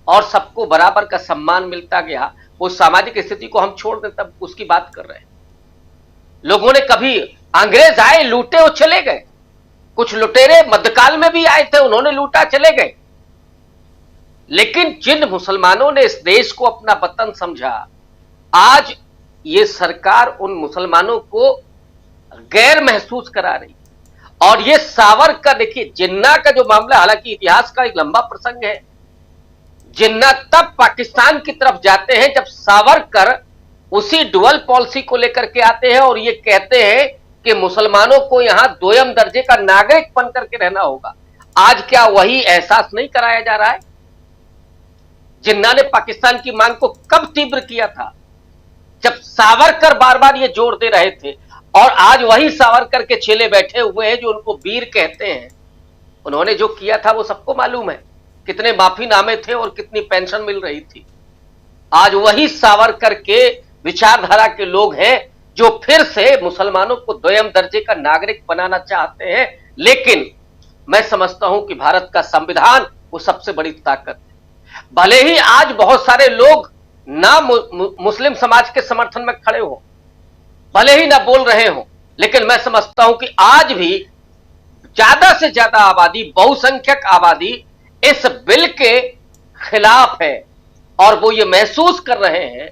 और सबको बराबर का सम्मान मिलता गया। वो सामाजिक स्थिति को हम छोड़ दें, तब उसकी बात कर रहे हैं। लोगों ने कभी, अंग्रेज आए, लूटे और चले गए, कुछ लुटेरे मध्यकाल में भी आए थे, उन्होंने लूटा, चले गए, लेकिन जिन मुसलमानों ने इस देश को अपना वतन समझा, आज ये सरकार उन मुसलमानों को गैर महसूस करा रही। और ये सावरकर, देखिए जिन्ना का जो मामला, हालांकि इतिहास का एक लंबा प्रसंग है। जिन्ना तब पाकिस्तान की तरफ जाते हैं जब सावरकर उसी डुअल पॉलिसी को लेकर के आते हैं और ये कहते हैं कि मुसलमानों को यहां दोयम दर्जे का नागरिक बन करके रहना होगा। आज क्या वही एहसास नहीं कराया जा रहा है? जिन्ना ने पाकिस्तान की मांग को कब तीव्र किया था? जब सावरकर बार बार ये जोर दे रहे थे। और आज वही सावरकर के चेले बैठे हुए हैं जो उनको वीर कहते हैं। उन्होंने जो किया था वो सबको मालूम है, कितने माफीनामे थे और कितनी पेंशन मिल रही थी। आज वही सावरकर के विचारधारा के लोग हैं जो फिर से मुसलमानों को दोयम दर्जे का नागरिक बनाना चाहते हैं। लेकिन मैं समझता हूं कि भारत का संविधान वो सबसे बड़ी ताकत है। भले ही आज बहुत सारे लोग ना मुस्लिम समाज के समर्थन में खड़े हो, भले ही ना बोल रहे हो, लेकिन मैं समझता हूं कि आज भी ज्यादा से ज्यादा आबादी, बहुसंख्यक आबादी इस बिल के खिलाफ है। और वो ये महसूस कर रहे हैं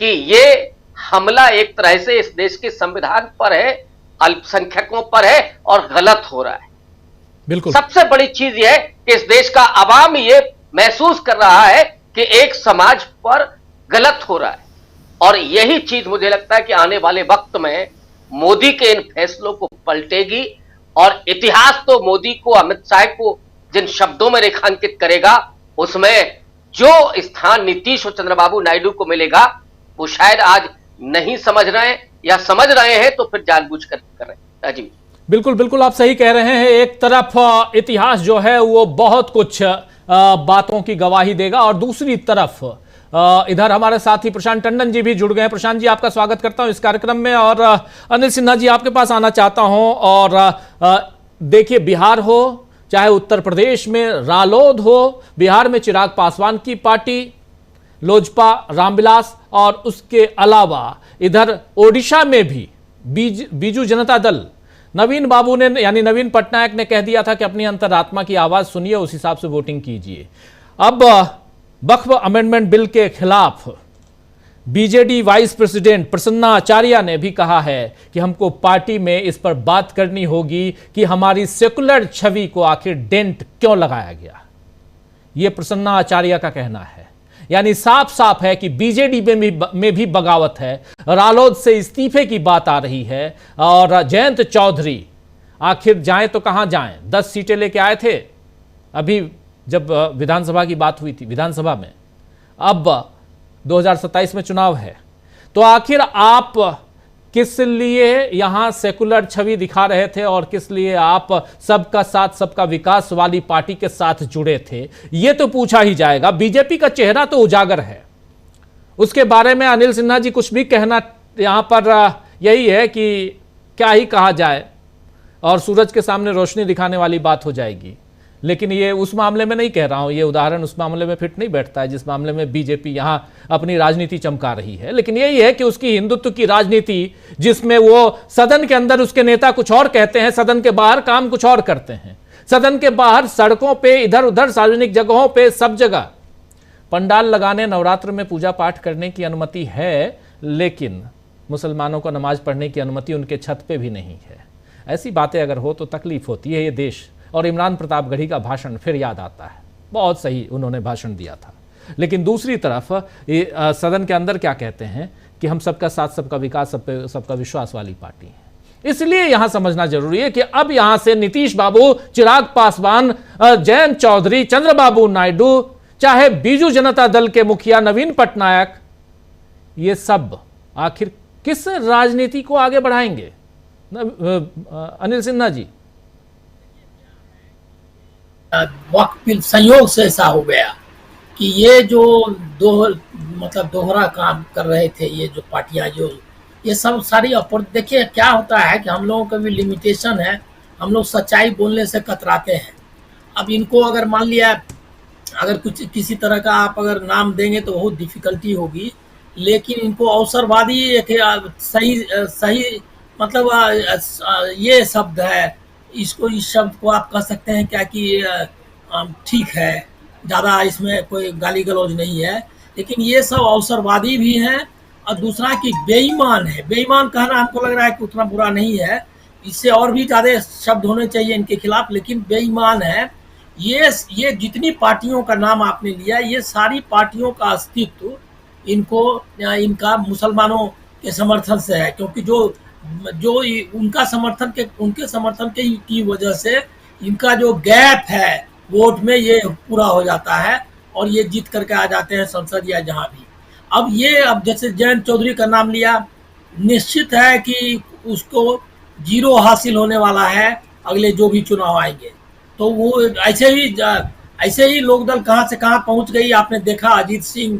कि ये हमला एक तरह से इस देश के संविधान पर है, अल्पसंख्यकों पर है और गलत हो रहा है।
बिल्कुल।
सबसे बड़ी चीज यह है कि इस देश का आवाम ये महसूस कर रहा है कि एक समाज पर गलत हो रहा है। और यही चीज मुझे लगता है कि आने वाले वक्त में मोदी के इन फैसलों को पलटेगी और इतिहास तो मोदी को, अमित शाह को जिन शब्दों में रेखांकित करेगा, उसमें जो स्थान नीतीश और चंद्रबाबू नायडू को मिलेगा वो शायद आज नहीं समझ रहे हैं, या समझ रहे हैं तो फिर जानबूझ कर रहे हैं। राजीव,
बिल्कुल बिल्कुल आप सही कह रहे हैं। एक तरफ इतिहास जो है वो बहुत कुछ बातों की गवाही देगा और दूसरी तरफ इधर हमारे साथी प्रशांत टंडन जी भी जुड़ गए हैं। प्रशांत जी, आपका स्वागत करता हूं इस कार्यक्रम में। और अनिल सिन्हा जी, आपके पास आना चाहता हूं। और देखिए, बिहार हो चाहे उत्तर प्रदेश में रालोद हो, बिहार में चिराग पासवान की पार्टी, लोजपा, रामविलास, और उसके अलावा इधर ओडिशा में भी बीजू जनता दल, नवीन बाबू ने, यानी नवीन पटनायक ने कह दिया था कि अपनी अंतरात्मा की आवाज सुनिए, उस हिसाब से वोटिंग कीजिए। अब वक्फ अमेंडमेंट बिल के खिलाफ BJD vice president Prasanna Acharya ने भी कहा है कि हमको पार्टी में इस पर बात करनी होगी कि हमारी सेकुलर छवि को आखिर डेंट क्यों लगाया गया। यह प्रसन्ना आचार्य का कहना है। यानी साफ साफ है कि बीजेडी में भी बगावत है। रालोद से इस्तीफे की बात आ रही है। और जयंत चौधरी आखिर जाएं तो कहां जाएं? 10 सीटें लेके आए थे अभी जब विधानसभा की बात हुई थी, विधानसभा में। अब 2027 में चुनाव है, तो आखिर आप किस लिए यहां सेकुलर छवि दिखा रहे थे और किस लिए आप सबका साथ सबका विकास वाली पार्टी के साथ जुड़े थे? यह तो पूछा ही जाएगा। बीजेपी का चेहरा तो उजागर है, उसके बारे में अनिल सिन्हा जी कुछ भी कहना यहां पर यही है कि क्या ही कहा जाए, और सूरज के सामने रोशनी दिखाने वाली बात हो जाएगी। लेकिन ये उस मामले में नहीं कह रहा हूं, ये उदाहरण उस मामले में फिट नहीं बैठता है जिस मामले में बीजेपी यहां अपनी राजनीति चमका रही है। लेकिन यही है कि उसकी हिंदुत्व की राजनीति, जिसमें वो सदन के अंदर उसके नेता कुछ और कहते हैं, सदन के बाहर काम कुछ और करते हैं। सदन के बाहर सड़कों पे, इधर उधर सार्वजनिक जगहों पे, सब जगह पंडाल लगाने, नवरात्र में पूजा पाठ करने की अनुमति है, लेकिन मुसलमानों को नमाज पढ़ने की अनुमति उनके छत पे भी नहीं है। ऐसी बातें अगर हो तो तकलीफ होती है ये देश। और इमरान प्रतापगढ़ी का भाषण फिर याद आता है, बहुत सही उन्होंने भाषण दिया था। लेकिन दूसरी तरफ सदन के अंदर क्या कहते हैं कि हम सबका साथ सबका विकास, सबका विश्वास वाली पार्टी है। इसलिए यहां समझना जरूरी है कि अब यहां से नीतीश बाबू, चिराग पासवान, जयंत चौधरी, चंद्रबाबू नायडू, चाहे बीजू जनता दल के मुखिया नवीन पटनायक, ये सब आखिर किस राजनीति को आगे बढ़ाएंगे? अनिल सिन्हा जी।
वक्त बिल संयोग से ऐसा हो गया कि ये जो दोहरा काम कर रहे थे, ये जो पार्टियां, जो ये सब सारी देखिए क्या होता है कि हम लोगों का भी लिमिटेशन है, हम लोग सच्चाई बोलने से कतराते हैं। अब इनको अगर मान लिया, अगर कुछ किसी तरह का आप अगर नाम देंगे तो बहुत डिफिकल्टी होगी, लेकिन इनको अवसरवादी एक सही मतलब ये शब्द है, इसको, इस शब्द को आप कह सकते हैं क्या कि ठीक है, ज़्यादा इसमें कोई गाली गलौज नहीं है। लेकिन ये सब अवसरवादी भी हैं और दूसरा कि बेईमान है। बेईमान कहना हमको लग रहा है कि उतना बुरा नहीं है, इससे और भी ज्यादा शब्द होने चाहिए इनके खिलाफ, लेकिन बेईमान है। ये जितनी पार्टियों का नाम आपने लिया, ये सारी पार्टियों का अस्तित्व इनका मुसलमानों के समर्थन से है, क्योंकि जो उनके समर्थन की वजह से इनका जो गैप है वोट में ये पूरा हो जाता है और ये जीत करके आ जाते हैं संसद या जहां भी। अब जैसे जयंत चौधरी का नाम लिया, निश्चित है कि उसको 0 हासिल होने वाला है अगले जो भी चुनाव आएंगे। तो वो ऐसे ही लोकदल कहां से कहां पहुंच गई आपने देखा। अजीत सिंह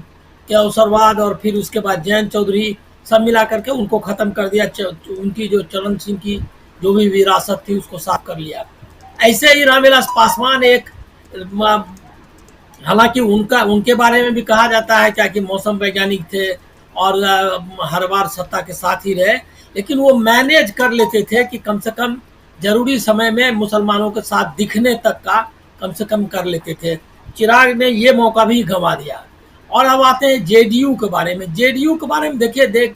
के अवसरवाद और फिर उसके बाद जयंत चौधरी सब मिला करके उनको खत्म कर दिया। उनकी जो चरण सिंह की जो भी विरासत थी उसको साफ कर लिया। ऐसे ही रामविलास पासवान एक, हालांकि उनके बारे में भी कहा जाता है क्या कि मौसम वैज्ञानिक थे और हर बार सत्ता के साथ ही रहे, लेकिन वो मैनेज कर लेते थे कि कम से कम जरूरी समय में मुसलमानों के साथ दिखने तक का कम से कम कर लेते थे। चिराग ने ये मौका भी गंवा दिया। और अब आते हैं जेडीयू के बारे में। जेडीयू के बारे में देखिए,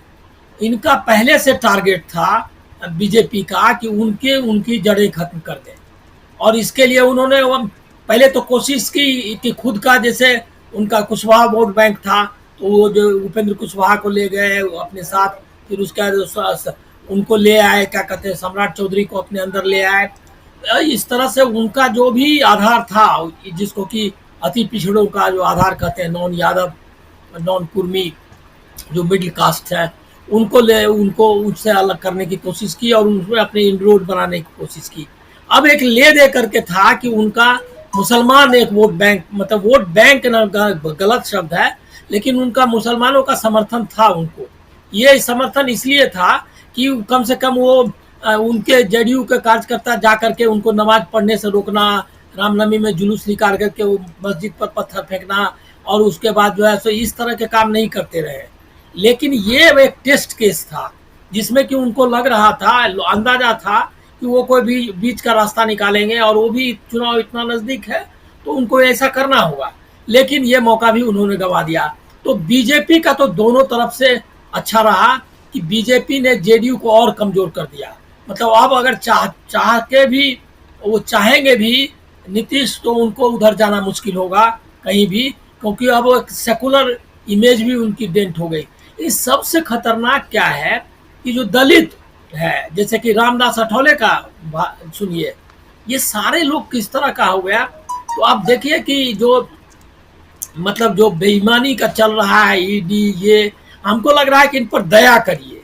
इनका पहले से टारगेट था बीजेपी का कि उनकी जड़ें खत्म कर दें, और इसके लिए उन्होंने पहले तो कोशिश की कि खुद का, जैसे उनका कुशवाहा वोट बैंक था तो वो जो उपेंद्र कुशवाहा को ले गए अपने साथ, फिर उसका उनको ले आए, क्या कहते हैं, सम्राट चौधरी को अपने अंदर ले आए। इस तरह से उनका जो भी आधार था, जिसको कि अति पिछड़ों का जो आधार कहते हैं, नॉन यादव, नॉन कुर्मी, जो मिडिल कास्ट है, उनको उससे अलग करने की कोशिश की और उनमें अपने इनरोड बनाने की कोशिश की। अब एक ले दे करके था कि उनका मुसलमान एक वोट बैंक, मतलब वोट बैंक ना गलत शब्द है, लेकिन उनका मुसलमानों का समर्थन था उनको। ये समर्थन इसलिए था कि कम से कम वो उनके जेडीयू के कार्यकर्ता जा करके उनको नमाज पढ़ने से रोकना, रामनवमी में जुलूस निकाल करके वो मस्जिद पर पत्थर फेंकना, और उसके बाद जो है सो इस तरह के काम नहीं करते रहे। लेकिन ये एक टेस्ट केस था जिसमें कि उनको लग रहा था, अंदाजा था कि वो कोई भी बीच का रास्ता निकालेंगे, और वो भी चुनाव इतना नजदीक है तो उनको ऐसा करना होगा। लेकिन ये मौका भी उन्होंने गंवा दिया। तो बीजेपी का तो दोनों तरफ से अच्छा रहा कि बीजेपी ने जेडीयू को और कमजोर कर दिया। मतलब अब अगर चाह के भी वो चाहेंगे भी नीतीश, तो उनको उधर जाना मुश्किल होगा कहीं भी, क्योंकि अब एक सेकुलर इमेज भी उनकी डेंट हो गई। इस सबसे खतरनाक क्या है कि जो दलित है, जैसे कि रामदास अठौले का सुनिए, ये सारे लोग किस तरह का हो गया। तो आप देखिए कि जो मतलब जो बेईमानी का चल रहा है ईडी, ये हमको लग रहा है कि इन पर दया करिए,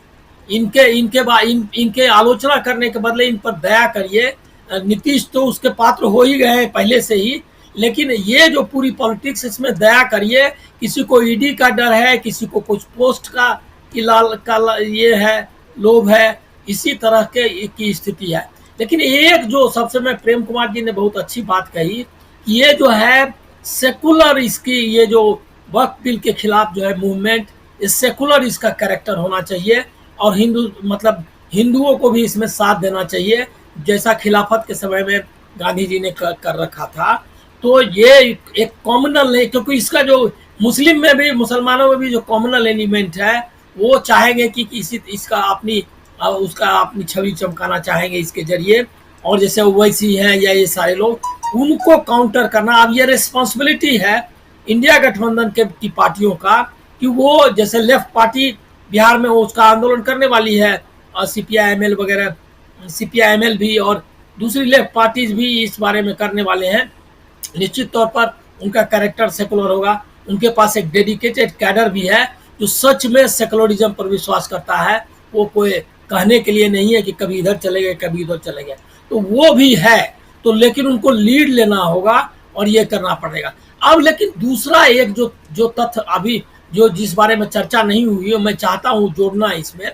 इनके आलोचना करने के बदले इन पर दया करिए। नीतीश तो उसके पात्र हो ही गए हैं पहले से ही, लेकिन ये जो पूरी पॉलिटिक्स, इसमें दया करिए। किसी को ईडी का डर है, किसी को कुछ पोस्ट का ये है, लोभ है, इसी तरह की स्थिति है। लेकिन एक जो सबसे में प्रेम कुमार जी ने बहुत अच्छी बात कही, ये जो है सेकुलर, इसकी ये जो वक्फ बिल के खिलाफ जो है मूवमेंट, इस सेकुलर इसका कैरेक्टर होना चाहिए, और हिंदुओं को भी इसमें साथ देना चाहिए, जैसा खिलाफत के समय में गांधी जी ने कर रखा था। तो ये एक कॉमनल नहीं, क्योंकि इसका जो मुसलमानों में भी जो कॉमनल एलिमेंट है, वो चाहेंगे कि इसका अपनी छवि चमकाना चाहेंगे इसके जरिए, और जैसे ओवैसी हैं या ये सारे लोग, उनको काउंटर करना। अब ये रिस्पॉन्सिबिलिटी है इंडिया गठबंधन की पार्टियों का कि वो, जैसे लेफ्ट पार्टी बिहार में उसका आंदोलन करने वाली है, और सीपीआईएमएल वगैरह, सीपीआईएमएल भी और दूसरी लेफ्ट पार्टीज भी इस बारे में करने वाले हैं। निश्चित तौर पर उनका कैरेक्टर सेकुलर होगा। उनके पास एक डेडिकेटेड कैडर भी है जो सच में सेकुलरिज्म पर विश्वास करता है। वो कोई कहने के लिए नहीं है कि कभी इधर चले गए कभी उधर चले गए, तो वो भी है। तो लेकिन उनको लीड लेना होगा और ये करना पड़ेगा। अब लेकिन दूसरा एक जो तथ्य अभी जो जिस बारे में चर्चा नहीं हुई है, मैं चाहता हूँ जोड़ना इसमें,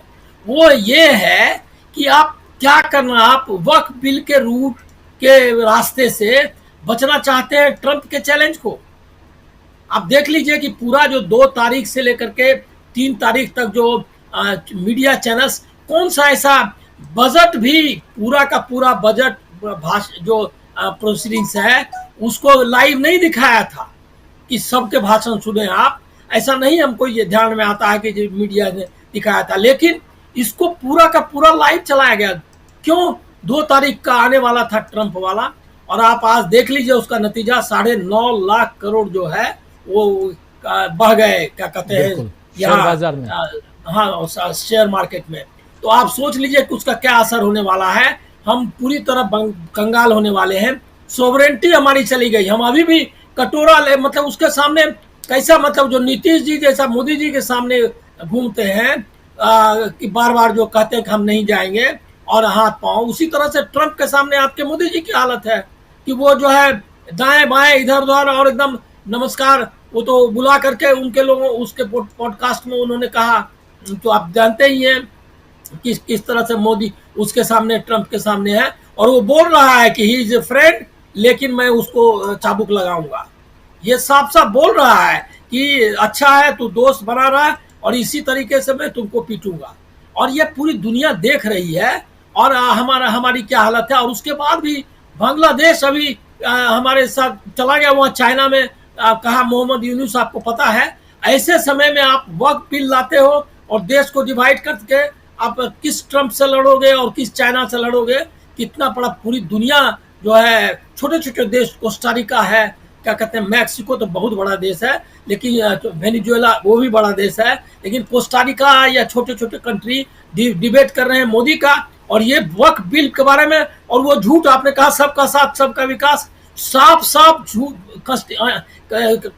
वो ये है कि आप क्या करना, आप वक्फ बिल के रूट के रास्ते से बचना चाहते हैं ट्रंप के चैलेंज को। आप देख लीजिए कि पूरा जो 2 तारीख से लेकर के 3 तारीख तक जो मीडिया चैनल्स, कौन सा ऐसा बजट भी, पूरा का पूरा बजट जो प्रोसीडिंग्स है उसको लाइव नहीं दिखाया था कि सबके भाषण सुने आप। ऐसा नहीं हमको ये ध्यान में आता है कि जो मीडिया ने दिखाया था, लेकिन इसको पूरा का पूरा लाइव चलाया गया। क्यों 2 तारीख का आने वाला था ट्रंप वाला, और आप आज देख लीजिए उसका नतीजा 9.5 लाख करोड़ जो है वो बह गए, क्या कहते हैं
शेयर बाजार में,
हाँ शेयर मार्केट में। तो आप सोच लीजिए कि उसका क्या असर होने वाला है। हम पूरी तरह कंगाल होने वाले हैं, सोवरेंटी हमारी चली गई। हम अभी भी कटोरा ले, मतलब उसके सामने कैसा, मतलब जो नीतीश जी जैसा मोदी जी के सामने घूमते हैं कि बार बार जो कहते हैं कि हम नहीं जाएंगे और हाथ पांव, उसी तरह से ट्रंप के सामने आपके मोदी जी की हालत है कि वो जो है दाएं बाएं इधर उधर और एकदम नमस्कार। वो तो बुला करके उनके लोगों उसके पॉडकास्ट में उन्होंने कहा, तो आप जानते ही हैं किस तरह से मोदी उसके सामने, ट्रंप के सामने है, और वो बोल रहा है कि ही इज ए फ्रेंड, लेकिन मैं उसको चाबुक लगाऊंगा। ये साफ साफ बोल रहा है कि अच्छा है तू दोस्त बना रहा है और इसी तरीके से मैं तुमको पीटूंगा। और ये पूरी दुनिया देख रही है और हमारी क्या हालत है। और उसके बाद भी बांग्लादेश अभी हमारे साथ चला गया, वहाँ चाइना में कहा मोहम्मद यूनुस, आपको पता है। ऐसे समय में आप वक्त बिल लाते हो और देश को डिवाइड करके आप किस ट्रंप से लड़ोगे और किस चाइना से लड़ोगे। कितना बड़ा पूरी दुनिया जो है, छोटे छोटे देश, कोस्टारिका है, क्या कहते हैं, मैक्सिको तो बहुत बड़ा देश है, लेकिन वेनेजुएला वो भी बड़ा देश है, लेकिन कोस्टारिका या छोटे छोटे कंट्री डिबेट कर रहे हैं मोदी का और ये वक्फ बिल के बारे में। और वो झूठ आपने कहा सबका साथ सबका विकास, साफ साफ झूठ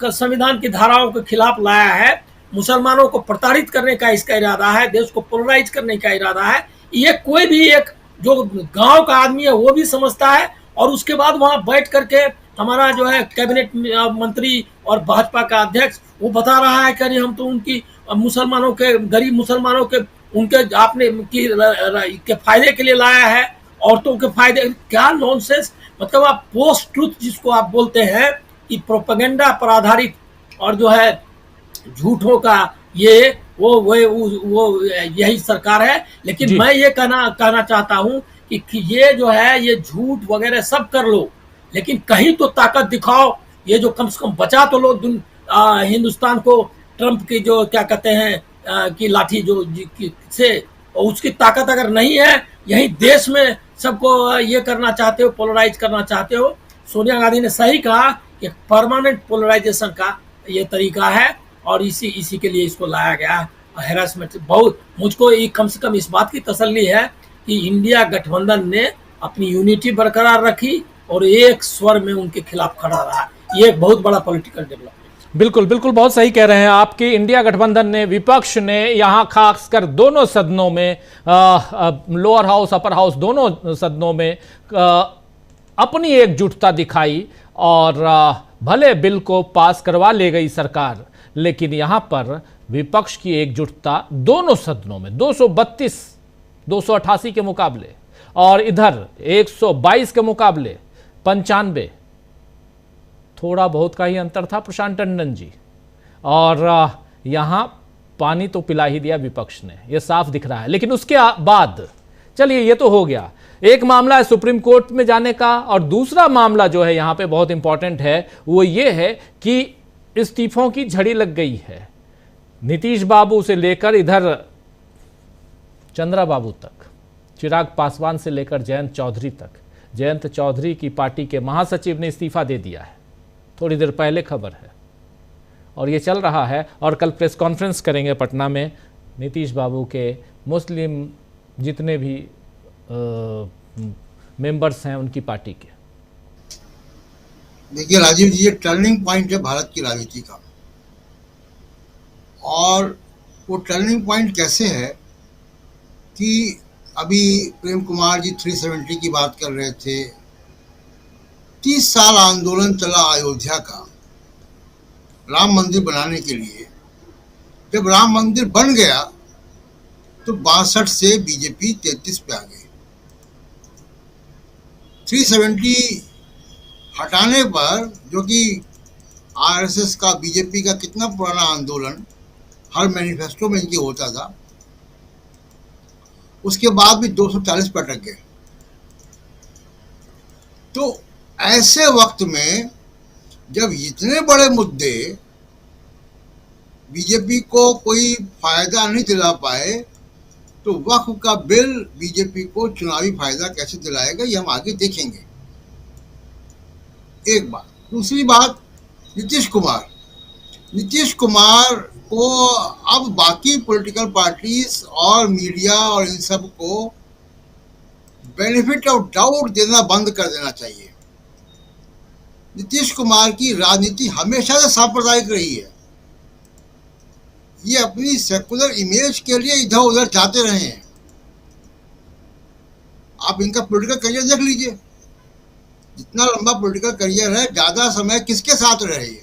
संविधान की धाराओं के खिलाफ लाया है। मुसलमानों को प्रताड़ित करने का इसका इरादा है, देश को पोलराइज करने का इरादा है। ये कोई भी एक जो गांव का आदमी है वो भी समझता है। और उसके बाद वहां बैठ करके हमारा जो है कैबिनेट मंत्री और भाजपा का अध्यक्ष वो बता रहा है कि हम तो उनकी मुसलमानों के, गरीब मुसलमानों के, उनके आपने के फायदे के लिए लाया है, औरतों के फायदे। क्या नॉनसेंस, मतलब आप पोस्ट ट्रुथ जिसको आप बोलते हैं कि प्रोपेगेंडा पर आधारित और जो है झूठों का ये वो यही सरकार है। लेकिन मैं ये कहना चाहता हूं कि ये जो है ये झूठ वगैरह सब कर लो, लेकिन कहीं तो ताकत दिखाओ। ये जो कम से कम बचा तो लो हिंदुस्तान को ट्रंप की जो क्या कहते हैं की लाठी जो से, उसकी ताकत अगर नहीं है, यही देश में सबको ये करना चाहते हो, पोलराइज करना चाहते हो। सोनिया गांधी ने सही कहा कि परमानेंट पोलराइजेशन का ये तरीका है और इसी के लिए इसको लाया गया है। हैरेसमेंट बहुत, मुझको कम से कम इस बात की तसल्ली है कि इंडिया गठबंधन ने अपनी यूनिटी बरकरार रखी और एक स्वर में उनके खिलाफ खड़ा रहा। ये एक बहुत बड़ा पॉलिटिकल डेवलपमेंट।
बिल्कुल बिल्कुल, बहुत सही कह रहे हैं आपकी। इंडिया गठबंधन ने, विपक्ष ने यहाँ खासकर दोनों सदनों में, लोअर हाउस अपर हाउस दोनों सदनों में अपनी एकजुटता दिखाई और भले बिल को पास करवा ले गई सरकार, लेकिन यहाँ पर विपक्ष की एकजुटता दोनों सदनों में 232 288 के मुकाबले और इधर 122 के मुकाबले 95, थोड़ा बहुत का ही अंतर था प्रशांत टंडन जी। और यहां पानी तो पिला ही दिया विपक्ष ने, यह साफ दिख रहा है। लेकिन उसके बाद चलिए ये तो हो गया, एक मामला है सुप्रीम कोर्ट में जाने का, और दूसरा मामला जो है यहां पे बहुत इंपॉर्टेंट है वो ये है कि इस्तीफों की झड़ी लग गई है। नीतीश बाबू से लेकर इधर चंद्रा बाबू तक, चिराग पासवान से लेकर जयंत चौधरी तक। जयंत चौधरी की पार्टी के महासचिव ने इस्तीफा दे दिया है, थोड़ी देर पहले खबर है, और ये चल रहा है। और कल प्रेस कॉन्फ्रेंस करेंगे पटना में नीतीश बाबू के मुस्लिम जितने भी मेंबर्स हैं उनकी पार्टी के।
देखिए राजीव जी, ये टर्निंग पॉइंट है भारत की राजनीति का, और वो टर्निंग पॉइंट कैसे है कि अभी प्रेम कुमार जी 370 की बात कर रहे थे। 30 साल आंदोलन चला अयोध्या का राम मंदिर बनाने के लिए। जब राम मंदिर बन गया तो 62 से बीजेपी 33 पे आ गई। 370 हटाने पर, जो कि आरएसएस का, बीजेपी का कितना पुराना आंदोलन हर मैनिफेस्टो में इनके होता था, उसके बाद भी 240 पे अटक गए। तो ऐसे वक्त में जब इतने बड़े मुद्दे बीजेपी को कोई फायदा नहीं दिला पाए, तो वक्फ का बिल बीजेपी को चुनावी फायदा कैसे दिलाएगा ये हम आगे देखेंगे। एक बात। दूसरी बात, नीतीश कुमार को अब बाकी पॉलिटिकल पार्टीज और मीडिया और इन सब को बेनिफिट ऑफ डाउट देना बंद कर देना चाहिए। नीतीश कुमार की राजनीति हमेशा से सांप्रदायिक रही है। ये अपनी सेकुलर इमेज के लिए इधर उधर जाते रहे हैं। आप इनका पॉलिटिकल करियर देख लीजिए, जितना लंबा पॉलिटिकल करियर है, ज्यादा समय किसके साथ रहे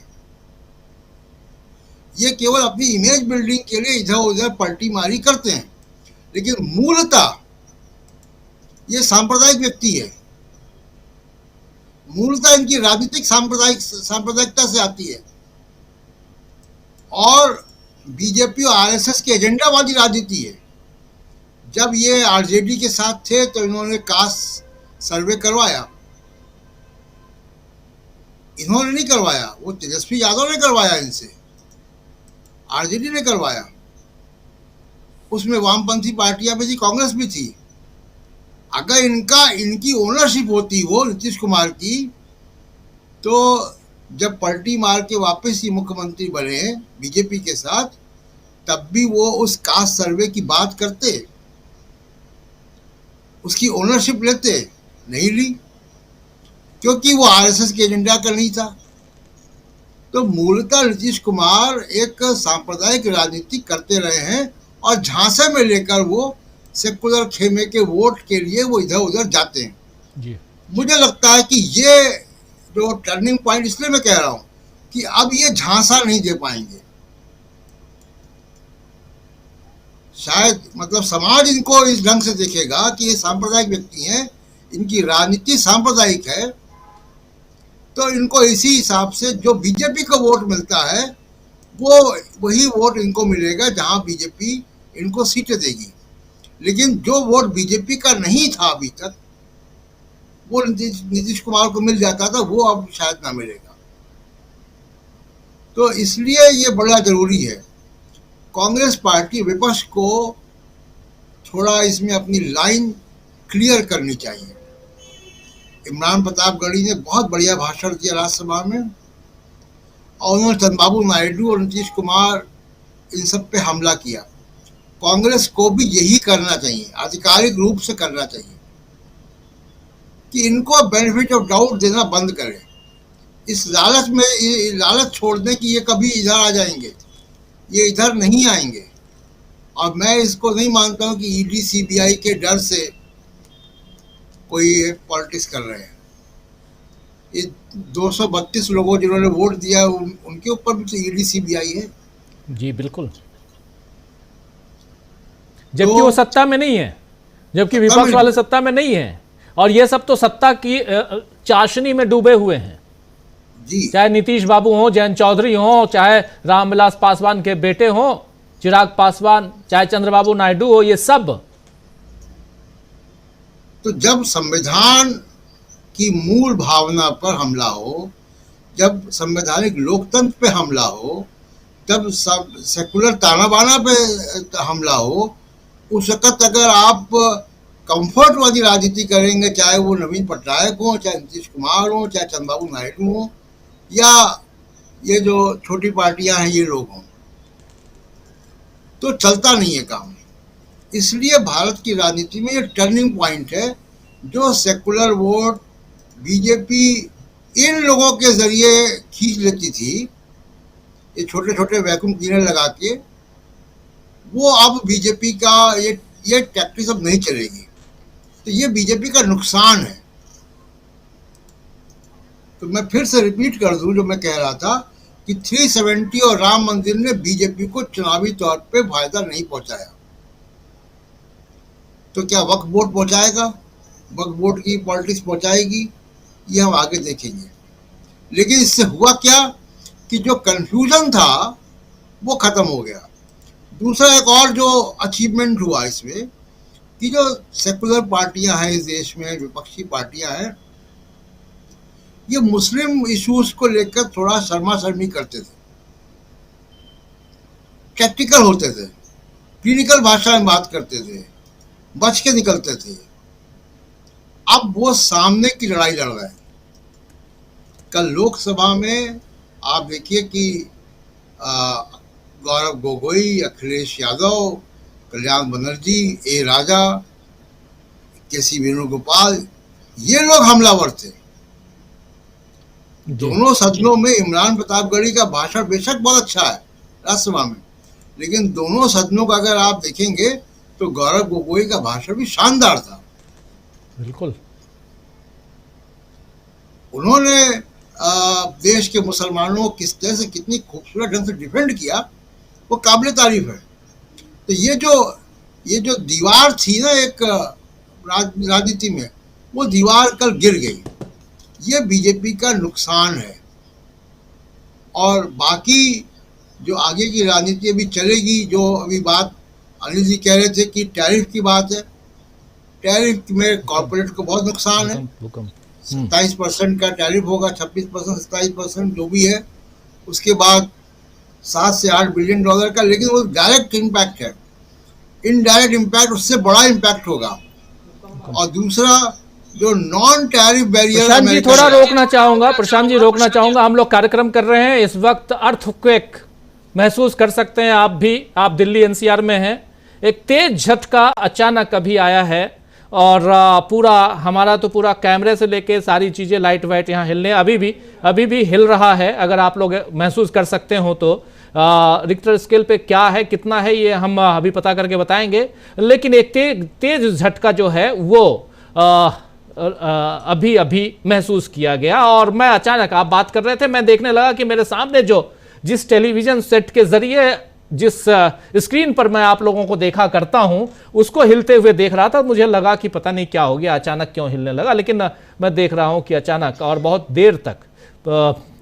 ये केवल अपनी इमेज बिल्डिंग के लिए इधर उधर पलटी मारी करते हैं, लेकिन मूलतः ये सांप्रदायिक व्यक्ति है। मूलतः इनकी राजनीतिक सांप्रदायिकता से आती है और बीजेपी और आरएसएस की एजेंडा वाली राजनीति है। जब ये आरजेडी के साथ थे तो इन्होंने कास्ट सर्वे करवाया, इन्होंने नहीं करवाया, वो तेजस्वी यादव ने करवाया, इनसे आरजेडी ने करवाया। उसमें वामपंथी पार्टियां भी थी, कांग्रेस भी थी। अगर इनकी ओनरशिप होती वो नीतीश कुमार की, तो जब पलटी मार के वापस ही मुख्यमंत्री बने बीजेपी के साथ, तब भी वो उस कास्ट सर्वे की बात करते, उसकी ओनरशिप लेते। नहीं ली, क्योंकि वो आरएसएस के एजेंडा का नहीं था। तो मूलतः नीतीश कुमार एक सांप्रदायिक राजनीति करते रहे हैं और झांसे में लेकर वो सेकुलर खेमे के वोट के लिए वो इधर उधर जाते हैं
जी।
मुझे लगता है कि ये जो टर्निंग पॉइंट, इसलिए मैं कह रहा हूं कि अब ये झांसा नहीं दे पाएंगे शायद। मतलब समाज इनको इस ढंग से देखेगा कि ये सांप्रदायिक व्यक्ति हैं, इनकी राजनीति सांप्रदायिक है, तो इनको इसी हिसाब से जो बीजेपी को वोट मिलता है वो वही वोट इनको मिलेगा जहां बीजेपी इनको सीटें देगी। लेकिन जो वोट बीजेपी का नहीं था अभी तक, वो नीतीश कुमार को मिल जाता था, वो अब शायद ना मिलेगा। तो इसलिए ये बड़ा जरूरी है। कांग्रेस पार्टी, विपक्ष को थोड़ा इसमें अपनी लाइन क्लियर करनी चाहिए। इमरान प्रतापगढ़ी ने बहुत बढ़िया भाषण दिया राज्यसभा में, और उन्होंने चंद्रबाबू नायडू और नीतीश कुमार इन सब पे हमला किया। कांग्रेस को भी यही करना चाहिए, आधिकारिक रूप से करना चाहिए कि इनको बेनिफिट ऑफ डाउट देना बंद करें। इस लालच में, लालच छोड़ दें कि ये कभी इधर आ जाएंगे, ये इधर नहीं आएंगे। और मैं इसको नहीं मानता हूं कि ईडी सीबीआई के डर से कोई पॉलिटिक्स कर रहे हैं। ये 232 लोगों जिन्होंने वोट दिया उनके ऊपर भी तो ईडी सीबीआई है।
जी बिल्कुल, जबकि वो सत्ता में नहीं है, जबकि विपक्ष वाले सत्ता में नहीं है, और ये सब तो सत्ता की चाशनी में डूबे हुए हैं
जी।
चाहे नीतीश बाबू हो, जयंत चौधरी हो, चाहे रामविलास पासवान के बेटे हो चिराग पासवान, चाहे चंद्रबाबू नायडू हो, ये सब।
तो जब संविधान की मूल भावना पर हमला हो, जब संवैधानिक लोकतंत्र पे हमला हो, तब सब सेकुलर ताना बाना पे हमला हो, उस वक्त अगर आप कंफर्ट वाली राजनीति करेंगे, चाहे वो नवीन पटनायक हो, चाहे नीतीश कुमार हो, चाहे चंद्रबाबू नायडू हो, या ये जो छोटी पार्टियां हैं ये लोग हों, तो चलता नहीं है काम। इसलिए भारत की राजनीति में ये टर्निंग पॉइंट है। जो सेकुलर वोट बीजेपी इन लोगों के जरिए खींच लेती थी, ये छोटे छोटे वैक्यूम क्लीनर लगा के, वो अब बीजेपी का ये टैक्टिक्स अब नहीं चलेगी। तो ये बीजेपी का नुकसान है। तो मैं फिर से रिपीट कर दूं जो मैं कह रहा था कि 370 और राम मंदिर ने बीजेपी को चुनावी तौर पे फायदा नहीं पहुंचाया। तो क्या वक्फ बोर्ड पहुंचाएगा, वक्फ बोर्ड की पॉलिटिक्स पहुंचाएगी, ये हम आगे देखेंगे। लेकिन इससे हुआ क्या कि जो कंफ्यूजन था वो खत्म हो गया। दूसरा एक और जो अचीवमेंट हुआ इसमें कि जो सेकुलर पार्टियां हैं इस देश में, विपक्षी पार्टियां हैं, ये मुस्लिम इश्यूज को लेकर थोड़ा शर्मा शर्मी करते थे, टैक्टिकल होते थे। क्लिनिकल भाषा में बात करते थे, बच के निकलते थे। अब वो सामने की लड़ाई लड़ रहे हैं। कल लोकसभा में आप देखिए कि गौरव गोगोई, अखिलेश यादव, कल्याण बनर्जी, ए राजा, केसी वेणुगोपाल, ये लोग हमलावर थे। दोनों सदनों में इमरान प्रतापगढ़ी का भाषण बेशक बहुत अच्छा है राज्यसभा में, लेकिन दोनों सदनों का अगर आप देखेंगे तो गौरव गोगोई का भाषण भी शानदार था।
बिल्कुल,
उन्होंने देश के मुसलमानों को किस तरह से कितनी खूबसूरत ढंग से डिफेंड किया, वो काबिल तारीफ है। तो ये जो दीवार थी ना एक राजनीति में, वो दीवार कल गिर गई। ये बीजेपी का नुकसान है। और बाकी जो आगे की राजनीति अभी चलेगी, जो अभी बात अनिल जी कह रहे थे कि टैरिफ की बात है, टैरिफ में कॉर्पोरेट को बहुत नुकसान है। 27% का टैरिफ होगा, 26%, 27% जो भी है। उसके बाद 7 से 8 बिलियन डॉलर का, लेकिन वो डायरेक्ट इम्पैक्ट है। इनडायरेक्ट इम्पैक्ट उससे बड़ा इम्पैक्ट होगा। और दूसरा जो non tariff barrier,
Prashant ji थोड़ा रोकना चाहूंगा। हम लोग कार्यक्रम कर रहे हैं, इस वक्त अर्थक्वेक महसूस कर सकते हैं आप दिल्ली एनसीआर में हैं। एक तेज झटका अचानक अभी आया है और पूरा हमारा तो पूरा कैमरे से लेके सारी चीजें लाइट वाइट यहाँ हिलने अभी भी हिल रहा है। अगर आप लोग महसूस कर सकते हो तो रिक्टर स्केल पे क्या है, कितना है, ये हम अभी पता करके बताएंगे। लेकिन एक तेज झटका जो है वो अभी महसूस किया गया। और मैं अचानक, आप बात कर रहे थे, मैं देखने लगा कि मेरे सामने जिस टेलीविजन सेट के जरिए जिस स्क्रीन पर मैं आप लोगों को देखा करता हूं, उसको हिलते हुए देख रहा था। मुझे लगा कि पता नहीं क्या हो गया, अचानक क्यों हिलने लगा। लेकिन मैं देख रहा हूं कि अचानक और बहुत देर तक,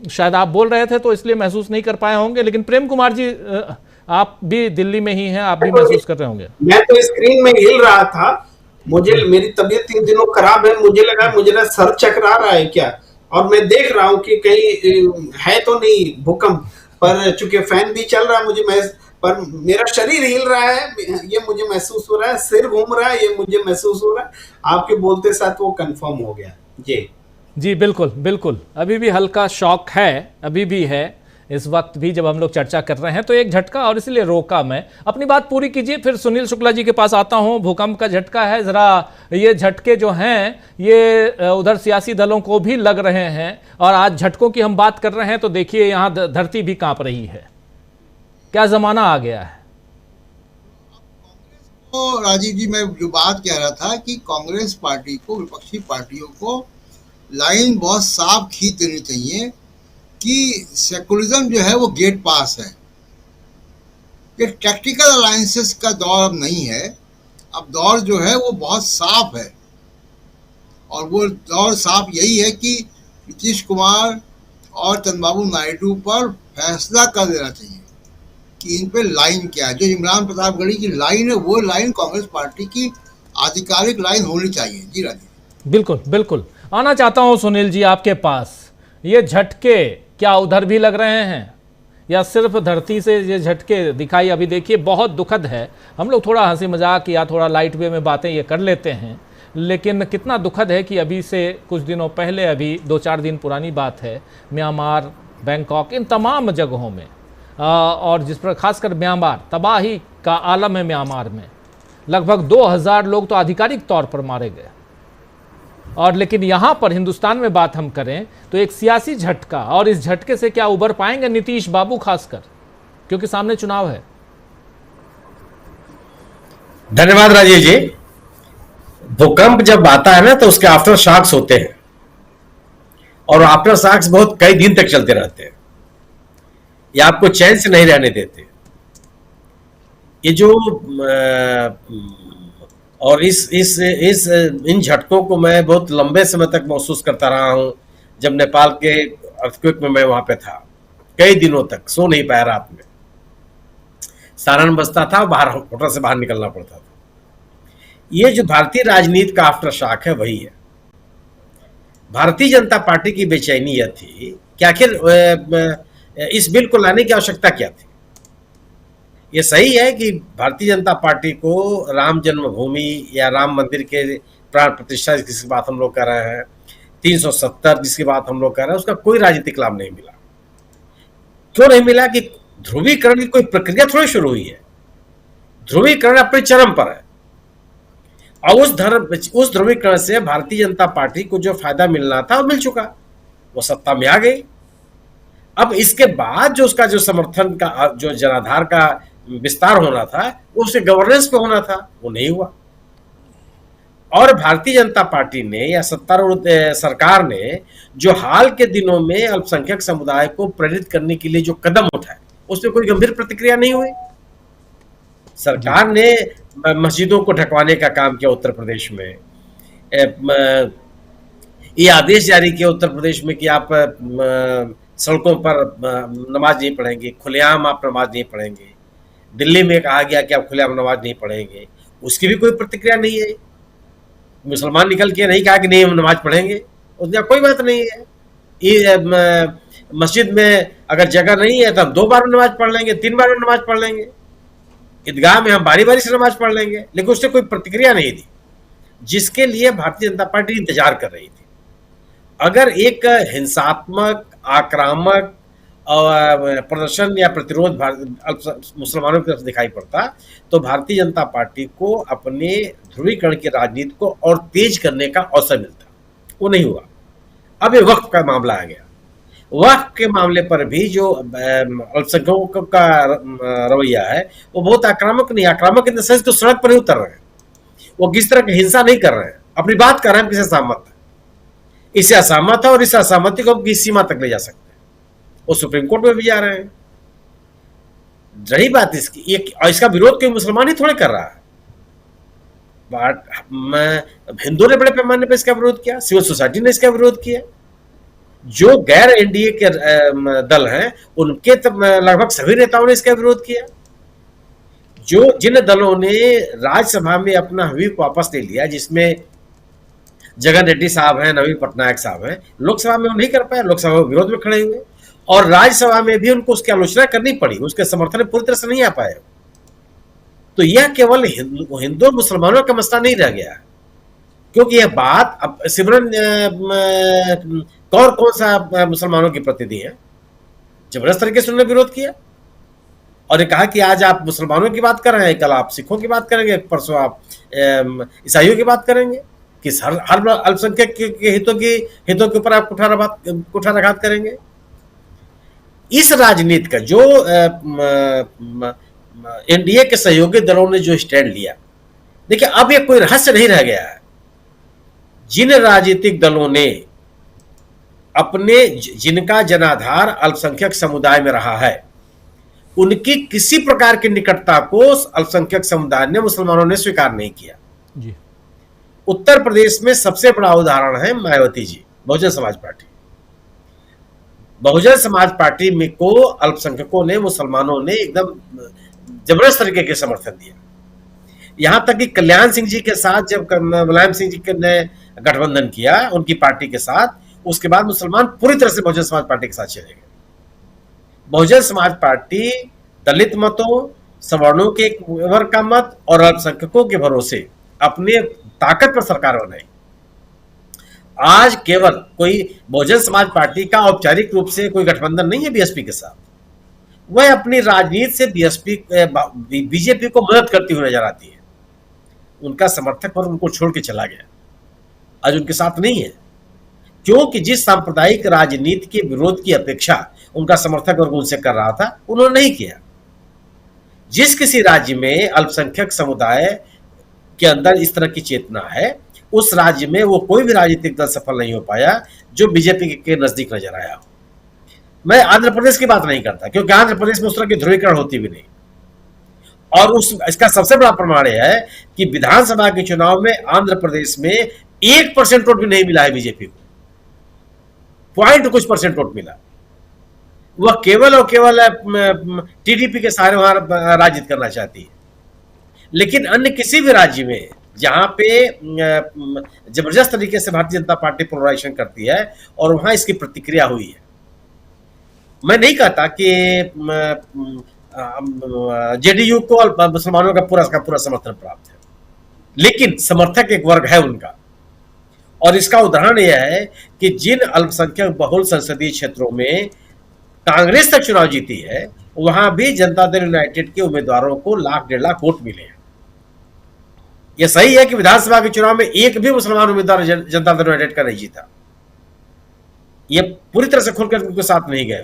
शायद आप बोल रहे थे तो इसलिए महसूस नहीं कर पाए होंगे। लेकिन प्रेम कुमार जी, आप भी दिल्ली में ही हैं, आप भी महसूस कर रहे होंगे।
मैं तो स्क्रीन में हिल रहा था। मेरी तबीयत 3 दिनों खराब है, मुझे लगा मुझे ना सर चकरा रहा है क्या, और मैं देख रहा हूँ कि कहीं है तो नहीं भूकंप, पर चूंकि फैन भी चल रहा है पर मेरा शरीर हिल रहा है, ये मुझे महसूस हो रहा है। सिर घूम रहा है, ये मुझे महसूस हो रहा है। आपके बोलते साथ वो कंफर्म हो गया। जी
बिल्कुल अभी भी हल्का शॉक है, अभी भी है इस वक्त भी जब हम लोग चर्चा कर रहे हैं। तो एक झटका, और इसलिए रोका मैं। अपनी बात पूरी कीजिए, फिर सुनील शुक्ला जी के पास आता हूं। भूकंप का झटका है, जरा ये झटके जो हैं ये उधर सियासी दलों को भी लग रहे हैं। और आज झटकों की हम बात कर रहे हैं तो देखिए यहां धरती भी कांप रही है। क्या जमाना आ गया है।
तो राजीव जी, मैं जो बात कह रहा था कि कांग्रेस पार्टी को, विपक्षी पार्टियों को लाइन बहुत साफ खींच देनी चाहिए कि सेकुलरिज्म जो है वो गेट पास है। ये टैक्टिकल अलायंसेस का दौर अब नहीं है। अब दौर जो है वो बहुत साफ है, और वो दौर साफ यही है कि नीतीश कुमार और चंद्रबाबू नायडू पर फैसला कर देना चाहिए कि इन पे लाइन क्या है। जो इमरान प्रतापगढ़ी की लाइन है, वो लाइन कांग्रेस पार्टी की आधिकारिक लाइन होनी चाहिए। जी राजीव,
बिल्कुल आना चाहता हूं सुनील जी आपके पास। ये झटके क्या उधर भी लग रहे हैं या सिर्फ धरती से ये झटके दिखाई? अभी देखिए बहुत दुखद है। हम लोग थोड़ा हंसी मजाक या थोड़ा लाइट वे में बातें ये कर लेते हैं, लेकिन कितना दुखद है कि अभी से कुछ दिनों पहले, अभी 2-4 दिन पुरानी बात है, म्यांमार, बैंकॉक, इन तमाम जगहों में और जिस पर खासकर म्यांमार, तबाही का आलम है म्यांमार में। लगभग 2000 लोग तो आधिकारिक तौर पर मारे गए। और लेकिन यहां पर हिंदुस्तान में बात हम करें तो एक सियासी झटका, और इस झटके से क्या उबर पाएंगे नीतीश बाबू खासकर, क्योंकि सामने चुनाव है।
धन्यवाद राजीव जी। भूकंप जब आता है ना तो उसके आफ्टर शॉक्स होते हैं, और आफ्टर शॉक्स बहुत कई दिन तक चलते रहते हैं। ये आपको चैन से नहीं रहने देते। ये जो और इन झटकों को मैं बहुत लंबे समय तक महसूस करता रहा हूं। जब नेपाल के अर्थक्वेक में मैं वहां पे था, कई दिनों तक सो नहीं पाया रात में, सारण बजता था, बाहर होटल से बाहर निकलना पड़ता था। ये जो भारतीय राजनीति का आफ्टर शॉक है वही है। भारतीय जनता पार्टी की बेचैनी यह थी कि आखिर इस बिल को लाने की आवश्यकता क्या थी। ये सही है कि भारतीय जनता पार्टी को राम जन्मभूमि या राम मंदिर के प्राण प्रतिष्ठा जिसकी बात हम लोग कर रहे हैं, 370 जिसकी बात हम लोग कर रहे हैं, उसका कोई राजनीतिक लाभ नहीं मिला। क्यों नहीं मिला? कि ध्रुवीकरण की कोई प्रक्रिया थोड़ी शुरू हुई है। ध्रुवीकरण अपने चरम पर है और उस ध्रुवीकरण से भारतीय जनता पार्टी को जो फायदा मिलना था वो मिल चुका, वो सत्ता में आ गई। अब इसके बाद जो उसका जो समर्थन का जो जनाधार का विस्तार होना था वो उसके गवर्नेंस पे होना था, वो नहीं हुआ। और भारतीय जनता पार्टी ने या सत्तारूढ़ सरकार ने जो हाल के दिनों में अल्पसंख्यक समुदाय को प्रेरित करने के लिए जो कदम उठाए उसमें कोई गंभीर प्रतिक्रिया नहीं हुई। सरकार ने मस्जिदों को ढकवाने का काम किया उत्तर प्रदेश में, ये आदेश जारी किया उत्तर प्रदेश में कि आप सड़कों पर नमाज नहीं पढ़ेंगे, खुलेआम आप नमाज नहीं पढ़ेंगे। दिल्ली में कहा गया कि आप खुलेआम नमाज नहीं पढ़ेंगे, उसकी भी कोई प्रतिक्रिया नहीं है। मुसलमान निकल के नहीं कहा कि नहीं हम नमाज पढ़ेंगे, उसका कोई बात नहीं है। ये मस्जिद में अगर जगह नहीं है तो हम 2 बार नमाज पढ़ लेंगे, 3 बार नमाज पढ़ लेंगे, ईदगाह में हम बारी बारी से नमाज पढ़ लेंगे। लेकिन उसने कोई प्रतिक्रिया नहीं दी, जिसके लिए भारतीय जनता पार्टी इंतजार कर रही थी। अगर एक हिंसात्मक आक्रामक प्रदर्शन या प्रतिरोध मुसलमानों की तरफ दिखाई पड़ता तो भारतीय जनता पार्टी को अपने ध्रुवीकरण की राजनीति को और तेज करने का अवसर मिलता, वो नहीं हुआ। अब ये वक्फ का मामला आ गया। वक्फ के मामले पर भी जो अल्पसंख्यकों का रवैया है वो बहुत आक्रामक नहीं, आक्रामक इन द सेंस तो सड़क पर ही उतर रहे हैं, वो किस तरह की हिंसा नहीं कर रहे हैं, अपनी बात कर रहे हैं, किसे सहमत है, इससे असहमत है और इस असहमति को किस सीमा तक ले जा सकते हैं, वो सुप्रीम कोर्ट में भी जा रहे हैं। रही बात इसकी, इसका विरोध कोई मुसलमान ही थोड़े कर रहा है, हिंदुओं ने बड़े पैमाने पर इसका विरोध किया, सिविल सोसाइटी ने इसका विरोध किया, जो गैर एनडीए के दल हैं उनके लगभग सभी नेताओं ने इसका विरोध किया। जिन दलों ने राज्यसभा में अपना व्हीप वापस ले लिया, जिसमें जगन रेड्डी साहब हैं, नवीन पटनायक साहब हैं, लोकसभा में वो नहीं कर पाए, लोकसभा में विरोध में खड़े हुए और राज्यसभा में भी उनको उसकी आलोचना करनी पड़ी, उसके समर्थन में पूरी तरह से नहीं आ पाए। तो यह केवल हिंदू मुसलमानों का मसला नहीं रह गया, क्योंकि यह बात अब सिमरन कौन सा मुसलमानों की प्रतिनिधि है, जबरदस्त तरीके से उन्होंने विरोध किया और ये कहा कि आज आप मुसलमानों की बात कर रहे हैं, कल आप सिखों की बात करेंगे, परसों आप ईसाइयों की बात करेंगे, किस हर अल्पसंख्यक के हितों के ऊपर आप कुठाराघात करेंगे। इस राजनीति का जो एनडीए के सहयोगी दलों ने जो स्टैंड लिया, देखिए अब ये कोई रहस्य नहीं रह गया है। जिन राजनीतिक दलों ने जिनका जनाधार अल्पसंख्यक समुदाय में रहा है, उनकी किसी प्रकार की निकटता को अल्पसंख्यक समुदाय ने, मुसलमानों ने स्वीकार नहीं किया जी। उत्तर प्रदेश में सबसे बड़ा उदाहरण है मायावती जी, बहुजन समाज पार्टी। बहुजन समाज पार्टी में को अल्पसंख्यकों ने, मुसलमानों ने एकदम जबरदस्त तरीके के समर्थन दिया। यहां तक कि कल्याण सिंह जी के साथ जब मुलायम सिंह जी ने गठबंधन किया उनकी पार्टी के साथ, उसके बाद मुसलमान पूरी तरह से बहुजन समाज पार्टी के साथ चले गए। बहुजन समाज पार्टी दलित मतों, सवर्णों के एक वर्ग का मत और अल्पसंख्यकों के भरोसे अपने ताकत पर सरकार बनाई। आज केवल कोई बहुजन समाज पार्टी का औपचारिक रूप से कोई गठबंधन नहीं है बीएसपी के साथ, वह अपनी राजनीति से बीजेपी को मदद करती हुई नजर आती है। उनका समर्थक वर्ग उनको छोड़ के चला गया, आज उनके साथ नहीं है, क्योंकि जिस सांप्रदायिक राजनीति के विरोध की अपेक्षा उनका समर्थक वर्ग उनसे कर रहा था, उन्होंने नहीं किया। जिस किसी राज्य में अल्पसंख्यक समुदाय के अंदर इस तरह की चेतना है, उस राज्य में वो कोई भी राजनीतिक दल सफल नहीं हो पाया जो बीजेपी के नजदीक नजर आया हो। मैं आंध्र प्रदेश की बात नहीं करता, क्योंकि आंध्र प्रदेश में उस तरह की ध्रुवीकरण होती भी नहीं, और इसका सबसे बड़ा प्रमाण यह है कि विधानसभा के चुनाव में आंध्र प्रदेश में 1% वोट भी नहीं मिला है बीजेपी को, पॉइंट कुछ परसेंट वोट मिला। वह केवल और केवल टीडीपी के सहारे वहां राजनीति करना चाहती है। लेकिन अन्य किसी भी राज्य में जहां पे जबरदस्त तरीके से भारतीय जनता पार्टी पोलराइजेशन करती है और वहां इसकी प्रतिक्रिया हुई है। मैं नहीं कहता कि जेडीयू को मुसलमानों का पूरा समर्थन प्राप्त है, लेकिन समर्थक एक वर्ग है उनका। और इसका उदाहरण यह है कि जिन अल्पसंख्यक बहुल संसदीय क्षेत्रों में कांग्रेस तक चुनाव जीती है, वहां भी जनता दल यूनाइटेड के उम्मीदवारों को 1,00,000-1,50,000 वोट मिले हैं। यह सही है कि विधानसभा के चुनाव में एक भी मुसलमान उम्मीदवार जनता दल यूनाइटेड का नहीं जीता, यह पूरी तरह से खुलकर उनके साथ नहीं गए,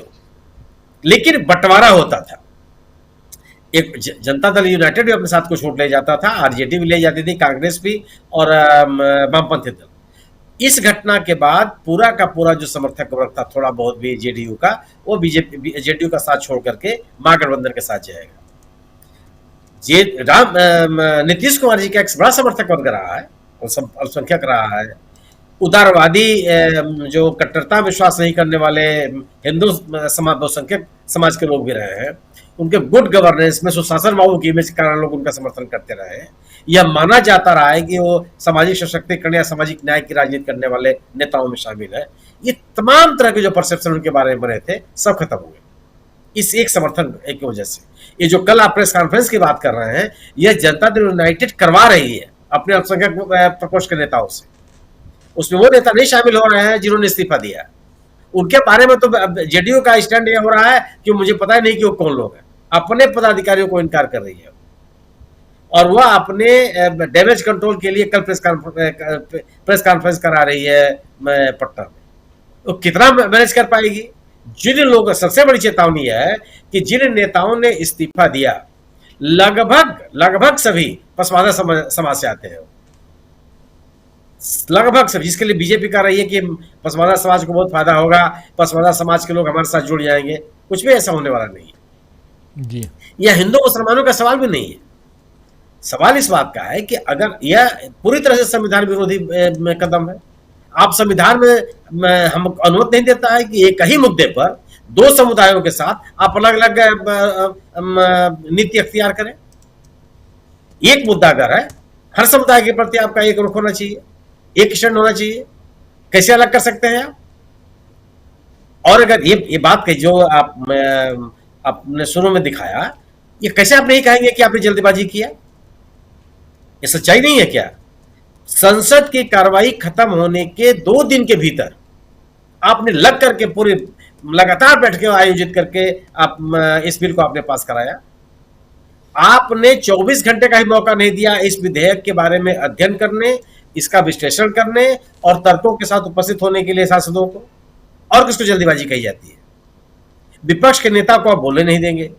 लेकिन बंटवारा होता था। एक जनता दल यूनाइटेड भी अपने साथ कुछ वोट ले जाता था, आरजेडी भी ले जाती थी, कांग्रेस भी, और वामपंथी दल। इस घटना के बाद पूरा का पूरा जो समर्थक वर्ग था थोड़ा बहुत भी जेडीयू का, वो बीजेपी जेडीयू का साथ छोड़ करके महागठबंधन के साथ जाएगा। नीतीश कुमार जी का एक बड़ा समर्थक वर्ग रहा है, अल्पसंख्यक रहा है, उदारवादी जो कट्टरता विश्वास नहीं करने वाले हिंदू समाज, बहुसंख्यक समाज के लोग भी रहे हैं। उनके गुड गवर्नेंस में सुशासन बाबू की इमेज के कारण लोग उनका समर्थन करते रहे हैं। यह माना जाता रहा है कि वो सामाजिक सशक्तिकरण या सामाजिक न्याय की राजनीति करने वाले नेताओं में शामिल है। ये तमाम तरह के जो परसेप्शन उनके बारे में बने थे, सब खत्म हुए इस एक समर्थन की वजह से। ये जो कल आप प्रेस कॉन्फ्रेंस की बात कर रहे हैं, यह जनता दल यूनाइटेड करवा रही है अपने अल्पसंख्यक प्रकोष्ठ के नेताओं से। उसमें वो नेता नहीं शामिल हो रहे हैं जिन्होंने इस्तीफा दिया। उनके बारे में तो जेडीयू का स्टैंड यह हो रहा है कि मुझे पता ही नहीं कि वो कौन लोग हैं, अपने पदाधिकारियों को इनकार कर रही है। और वह अपने डैमेज कंट्रोल के लिए कल प्रेस कॉन्फ्रेंस करा रही है पटना में। तो कितना मैनेज कर पाएगी? जिन लोगों, सबसे बड़ी चेतावनी है कि जिन नेताओं ने इस्तीफा दिया, लगभग सभी पसमानदा समाज से आते हैं, लगभग सभी, जिसके लिए बीजेपी कर रही है कि पसमानदा समाज को बहुत फायदा होगा, पसमानदा समाज के लोग हमारे साथ जुड़ जाएंगे। कुछ भी ऐसा होने वाला नहीं है
जी।
यह हिंदू मुसलमानों का सवाल भी नहीं है। सवाल इस बात का है कि अगर यह पूरी तरह से संविधान विरोधी कदम है। आप संविधान में हम अनुमति नहीं देता है कि एक ही मुद्दे पर दो समुदायों के साथ आप अलग अलग नीति अख्तियार करें। एक मुद्दा अगर है, हर समुदाय के प्रति आपका एक रुख होना चाहिए, एक स्टैंड होना चाहिए। कैसे अलग कर सकते हैं आप? और अगर ये बात कही जो आपने शुरू में दिखाया, ये कैसे आप नहीं कहेंगे कि आपने जल्दबाजी किया? ये सच्चाई नहीं है क्या? संसद की कार्रवाई खत्म होने के 2 दिन के भीतर आपने लग करके पूरी लगातार बैठकें आयोजित करके आप इस बिल को आपने पास कराया। आपने 24 घंटे का ही मौका नहीं दिया इस विधेयक के बारे में अध्ययन करने, इसका विश्लेषण करने और तर्कों के साथ उपस्थित होने के लिए सांसदों को। और किसको जल्दीबाजी कही जाती है? विपक्ष के नेता को आप बोलने नहीं देंगे।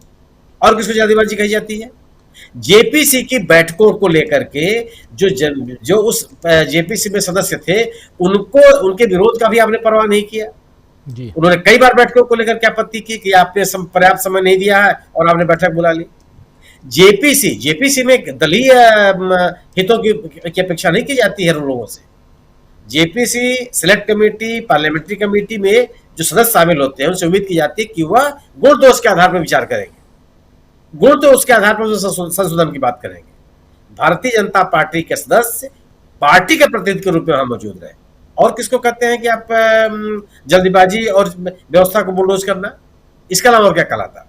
और किसको जल्दीबाजी कही जाती है? जेपीसी की बैठकों को लेकर के जो उस जेपीसी में सदस्य थे, उनके विरोध का भी आपने परवाह नहीं किया
जी।
उन्होंने कई बार बैठकों को लेकर के आपत्ति की कि आपने पर्याप्त समय नहीं दिया है और आपने बैठक बुला ली। जेपीसी में दलीय हितों की अपेक्षा नहीं की जाती है लोगों से। JPC select committee, parliamentary committee में जो सदस्य शामिल होते हैं, उनसे उम्मीद की जाती है कि वह गुण दोष के आधार पर विचार करेंगे, गुण तो उसके आधार पर संशोधन की बात करेंगे। भारतीय जनता पार्टी के सदस्य पार्टी के प्रतिनिधि के रूप में वहां मौजूद रहे। और किसको कहते हैं कि आप जल्दीबाजी और व्यवस्था को बुलडोज करना? इसके अलावा और क्या कहलाता?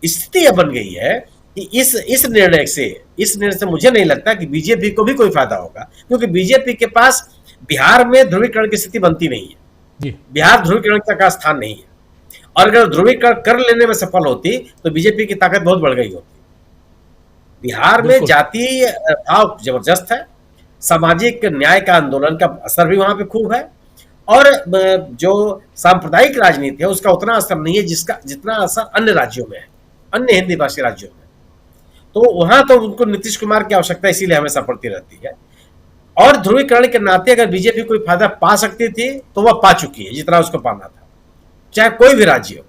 स्थिति यह बन गई है कि इस निर्णय से मुझे नहीं लगता कि बीजेपी को भी कोई फायदा होगा, क्योंकि बीजेपी के पास बिहार में ध्रुवीकरण की स्थिति बनती नहीं है। बिहार ध्रुवीकरण का स्थान नहीं है। और अगर ध्रुवीकरण कर लेने में सफल होती तो बीजेपी की ताकत बहुत बढ़ गई होती। बिहार में जातीय भाव जबरदस्त है, सामाजिक न्याय का आंदोलन का असर भी वहां पे खूब है, और जो सांप्रदायिक राजनीति है उसका उतना असर नहीं है जितना असर अन्य राज्यों में है, अन्य हिंदी भाषी राज्यों में। तो वहां तो उनको नीतीश कुमार की आवश्यकता इसीलिए हमेशा पड़ती रहती है। और ध्रुवीकरण के नाते अगर बीजेपी कोई फायदा पा सकती थी तो वह पा चुकी है जितना उसको पाना था, चाहे कोई भी राज्य हो।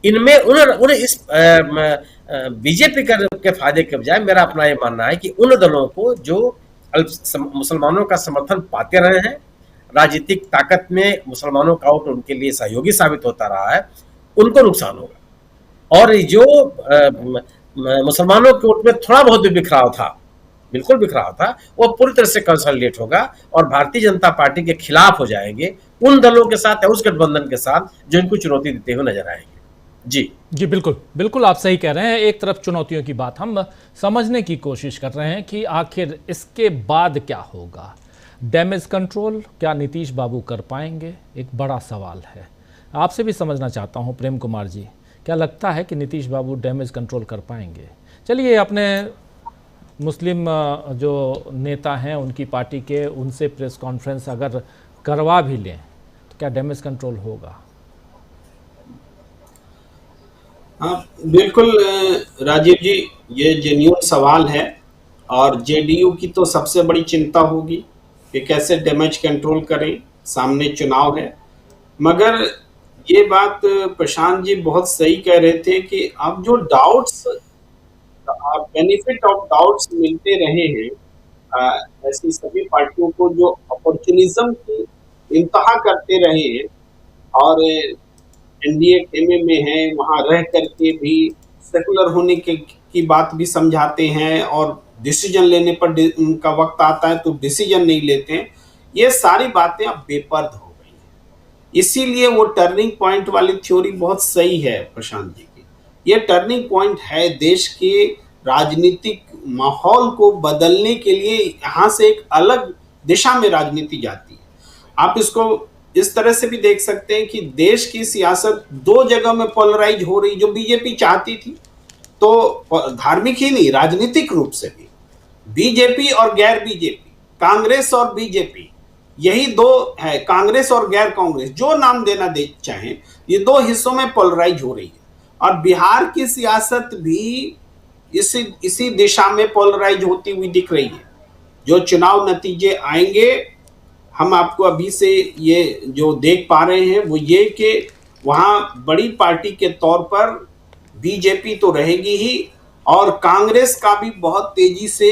इनमें उन्हें इस बीजेपी के फायदे के बजाय मेरा अपना ये मानना है कि उन दलों को जो मुसलमानों का समर्थन पाते रहे हैं, राजनीतिक ताकत में मुसलमानों का वोट उनके लिए सहयोगी साबित होता रहा है, उनको नुकसान होगा। और जो मुसलमानों के वोट में थोड़ा बहुत भी बिखराव था, बिल्कुल बिखराव था, वो पूरी तरह से कंसोलिडेट होगा और भारतीय जनता पार्टी के खिलाफ हो जाएंगे उन दलों के साथ या उस गठबंधन के साथ जो इनको चुनौती देते हुए नजर आएंगे।
जी बिल्कुल बिल्कुल, आप सही कह रहे हैं। एक तरफ चुनौतियों की बात हम समझने की कोशिश कर रहे हैं कि आखिर इसके बाद क्या होगा। डैमेज कंट्रोल क्या नीतीश बाबू कर पाएंगे, एक बड़ा सवाल है। आपसे भी समझना चाहता हूं प्रेम कुमार जी, क्या लगता है कि नीतीश बाबू डैमेज कंट्रोल कर पाएंगे? चलिए, अपने मुस्लिम जो नेता हैं उनकी पार्टी के, उनसे प्रेस कॉन्फ्रेंस अगर करवा भी लें तो क्या डैमेज कंट्रोल होगा?
हाँ बिल्कुल राजीव जी, ये जेन्युइन सवाल है और जेडीयू की तो सबसे बड़ी चिंता होगी कि कैसे डैमेज कंट्रोल करें, सामने चुनाव है। मगर ये बात प्रशांत जी बहुत सही कह रहे थे कि अब जो डाउट्स, बेनिफिट ऑफ डाउट्स मिलते रहे हैं ऐसी सभी पार्टियों को जो अपॉर्चुनिज्म की इंतहा करते रहे हैं और एनडीए खेमे में है, वहां रह करके भी सेकुलर होने की बात भी समझाते हैं और डिसीजन लेने पर उनका वक्त आता है तो डिसीजन नहीं लेते हैं। ये सारी बातें अब बेपर्द हो गई हैं। इसीलिए वो टर्निंग पॉइंट वाली थ्योरी बहुत सही है प्रशांत जी की। ये टर्निंग पॉइंट है देश के राजनीतिक माहौल को बदलने के लिए। यहाँ से एक अलग दिशा में राजनीति जाती है। आप इसको इस तरह से भी देख सकते हैं कि देश की सियासत दो जगह में पोलराइज हो रही, जो बीजेपी चाहती थी, तो धार्मिक ही नहीं राजनीतिक रूप से भी बीजेपी और गैर बीजेपी, कांग्रेस और बीजेपी, यही दो है, कांग्रेस और गैर कांग्रेस, जो नाम देना दे चाहें, ये दो हिस्सों में पोलराइज हो रही है। और बिहार की सियासत भी इसी दिशा में पोलराइज होती हुई दिख रही है। जो चुनाव नतीजे आएंगे, हम आपको अभी से ये जो देख पा रहे हैं वो ये कि वहां बड़ी पार्टी के तौर पर बीजेपी तो रहेगी ही और कांग्रेस का भी बहुत तेजी से